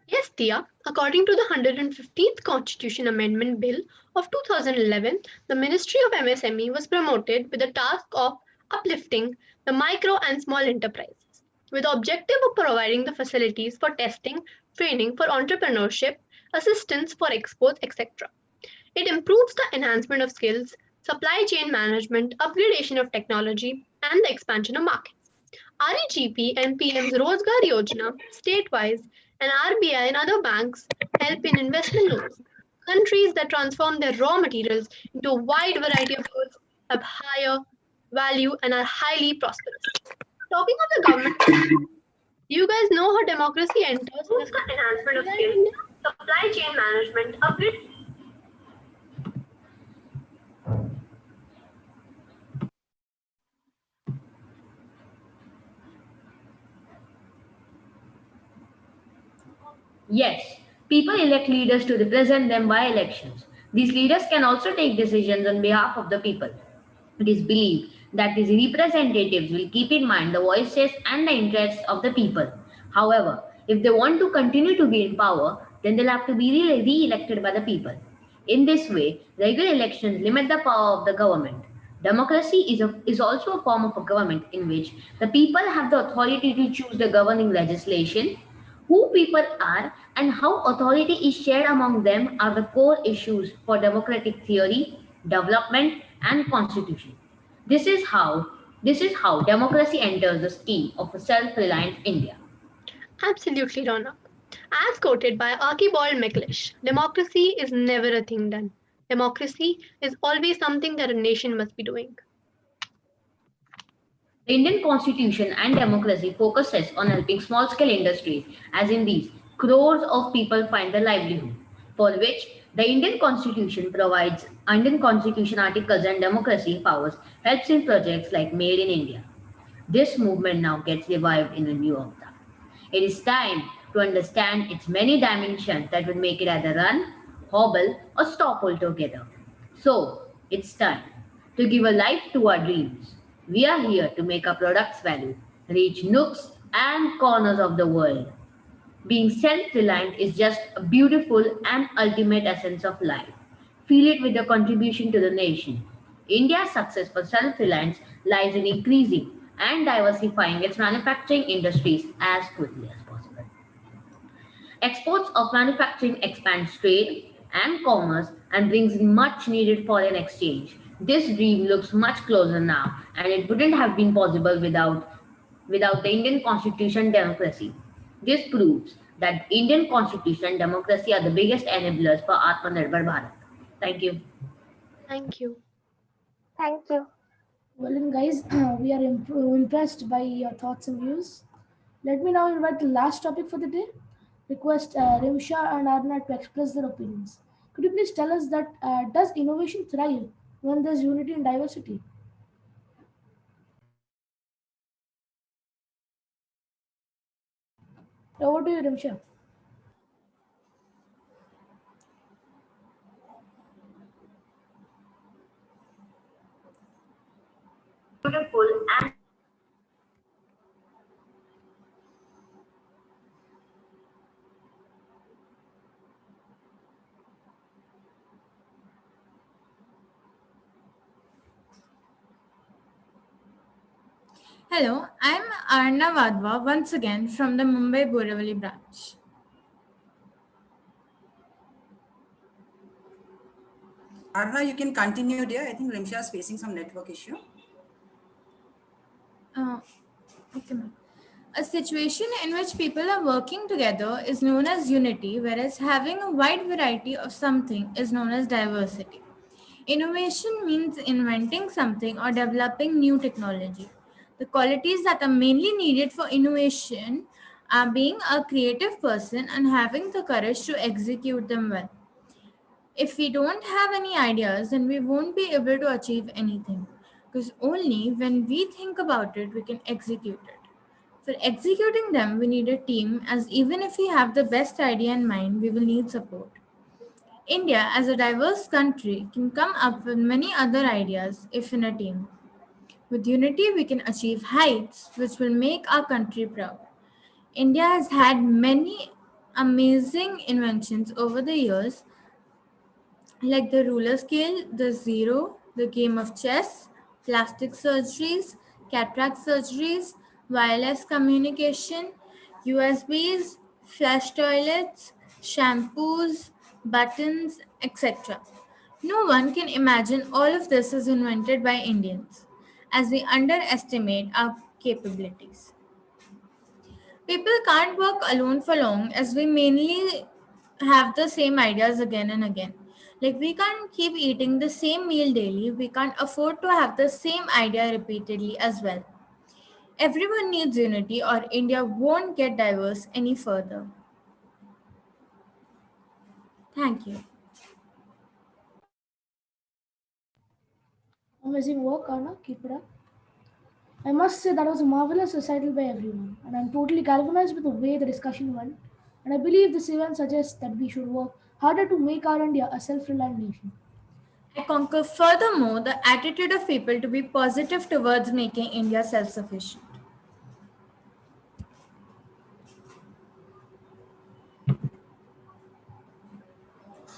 Speaker 2: Yes, Tia. According to the 115th Constitution Amendment Bill of 2011, the Ministry of MSME was promoted with the task of uplifting the micro and small enterprises, with the objective of providing the facilities for testing, training for entrepreneurship, assistance for exports, etc. It improves the enhancement of skills, supply chain management, upgradation of technology, and the expansion of markets. REGP and PM's Rozgar Yojana, state-wise, and RBI and other banks help in investment loans. Countries that transform their raw materials into a wide variety of goods have higher value and are highly prosperous. Talking of the government, do you guys know how democracy enters the enhancement of skills, supply chain management, upgrade?
Speaker 3: Yes, people elect leaders to represent them by elections. These leaders can also take decisions on behalf of the people. It is believed that these representatives will keep in mind the voices and the interests of the people. However, if they want to continue to be in power, then they'll have to be re-elected by the people. In this way, regular elections limit the power of the government. Democracy is also a form of a government in which the people have the authority to choose the governing legislation. Who people are and how authority is shared among them are the core issues for democratic theory, development, and constitution. This is how democracy enters the scheme of a self-reliant India.
Speaker 2: Absolutely, Ronak. As quoted by Archibald MacLeish, democracy is never a thing done. Democracy is always something that a nation must be doing.
Speaker 3: The Indian Constitution and democracy focuses on helping small-scale industries, as in these, crores of people find a livelihood, for which The Indian Constitution articles and democracy powers helps in projects like Made in India. This movement now gets revived in a new avatar. It is time to understand its many dimensions that would make it either run, hobble, or stop altogether. So, it's time to give a life to our dreams. We are here to make our products value, reach nooks and corners of the world. Being self reliant is just a beautiful and ultimate essence of life. Feel it with your contribution to the nation. India's success for self reliance lies in increasing and diversifying its manufacturing industries as quickly as possible. Exports of manufacturing expands trade and commerce and brings in much needed foreign exchange. This dream looks much closer now, and it wouldn't have been possible without the Indian Constitution and democracy. This proves that Indian Constitution and democracy are the biggest enablers for Aatmanirbhar Bharat. Thank you.
Speaker 6: Thank you.
Speaker 21: Thank you.
Speaker 8: Well, then, guys, we are impressed by your thoughts and views. Let me now invite the last topic for the day. Request Rimsha and Arna to express their opinions. Could you please tell us that does innovation thrive when there's unity and diversity? Over to you, Rimsha.
Speaker 3: Beautiful and
Speaker 12: Hello, I'm Arna Vadva once again from the Mumbai Borivali branch.
Speaker 1: Arna, you can continue, dear. I think Rimsha is facing some network issue.
Speaker 12: Okay, ma'am. A situation in which people are working together is known as unity, whereas having a wide variety of something is known as diversity. Innovation means inventing something or developing new technology. The qualities that are mainly needed for innovation are being a creative person and having the courage to execute them well. If we don't have any ideas, then we won't be able to achieve anything. Because only when we think about it, we can execute it. For executing them, we need a team, as even if we have the best idea in mind, we will need support. India, as a diverse country, can come up with many other ideas if in a team. With unity, we can achieve heights which will make our country proud. India has had many amazing inventions over the years, like the ruler scale, the zero, the game of chess, plastic surgeries, cataract surgeries, wireless communication, USBs, flush toilets, shampoos, buttons, etc. No one can imagine all of this is invented by Indians, as we underestimate our capabilities. People can't work alone for long as we mainly have the same ideas again and again. Like, we can't keep eating the same meal daily, we can't afford to have the same idea repeatedly as well. Everyone needs unity, or India won't get diverse any further. Thank you.
Speaker 8: Amazing work, Arna. Keep it up. I must say that was a marvelous recital by everyone, and I'm totally galvanized with the way the discussion went. And I believe this event suggests that we should work harder to make our India a self-reliant nation.
Speaker 12: I concur furthermore the attitude of people to be positive towards making India self sufficient.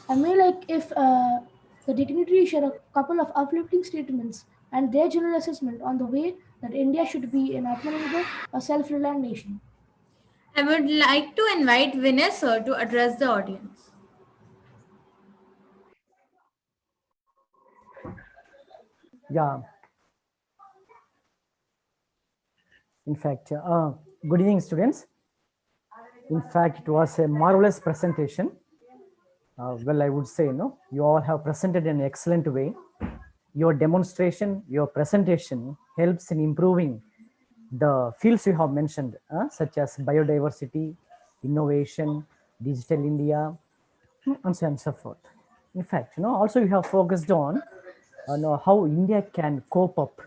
Speaker 8: I may like if the dignitaries share a couple of uplifting statements and their general assessment on the way that India should be an Atmanirbhar, a self-reliant nation.
Speaker 12: I would like to invite Vinay sir to address the audience.
Speaker 14: Yeah, in fact, good evening, students. In fact, it was a marvelous presentation. Well, I would say, you all have presented in an excellent way. Your demonstration, your presentation helps in improving the fields you have mentioned, such as biodiversity, innovation, digital India, and so on and so forth. In fact, also you have focused on how India can cope up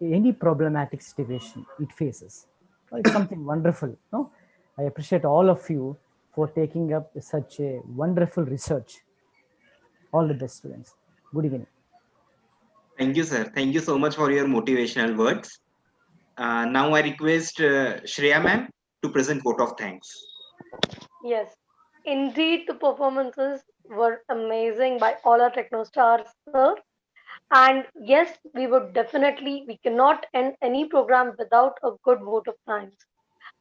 Speaker 14: any problematic situation it faces. It's something wonderful. No, I appreciate all of you for taking up such a wonderful research. All the best, students. Good evening.
Speaker 15: Thank you, sir. Thank you so much for your motivational words. Now I request Shreya ma'am to present vote of thanks.
Speaker 16: Yes, indeed, the performances were amazing by all our techno stars, sir. And yes, we cannot end any program without a good vote of thanks.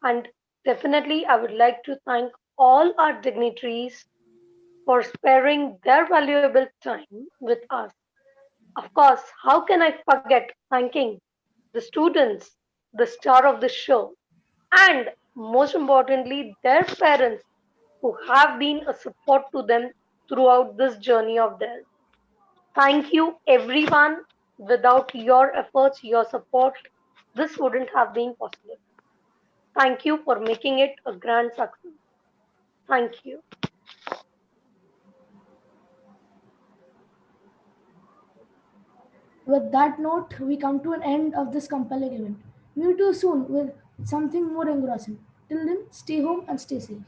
Speaker 16: And definitely, I would like to thank all our dignitaries for sparing their valuable time with us. Of course, how can I forget thanking the students, the star of the show, and most importantly, their parents who have been a support to them throughout this journey of theirs. Thank you, everyone. Without your efforts, your support, this wouldn't have been possible. Thank you for making it a grand success. Thank you.
Speaker 8: With that note, we come to an end of this compelling event. Meet you soon with something more engrossing. Till then, stay home and stay safe.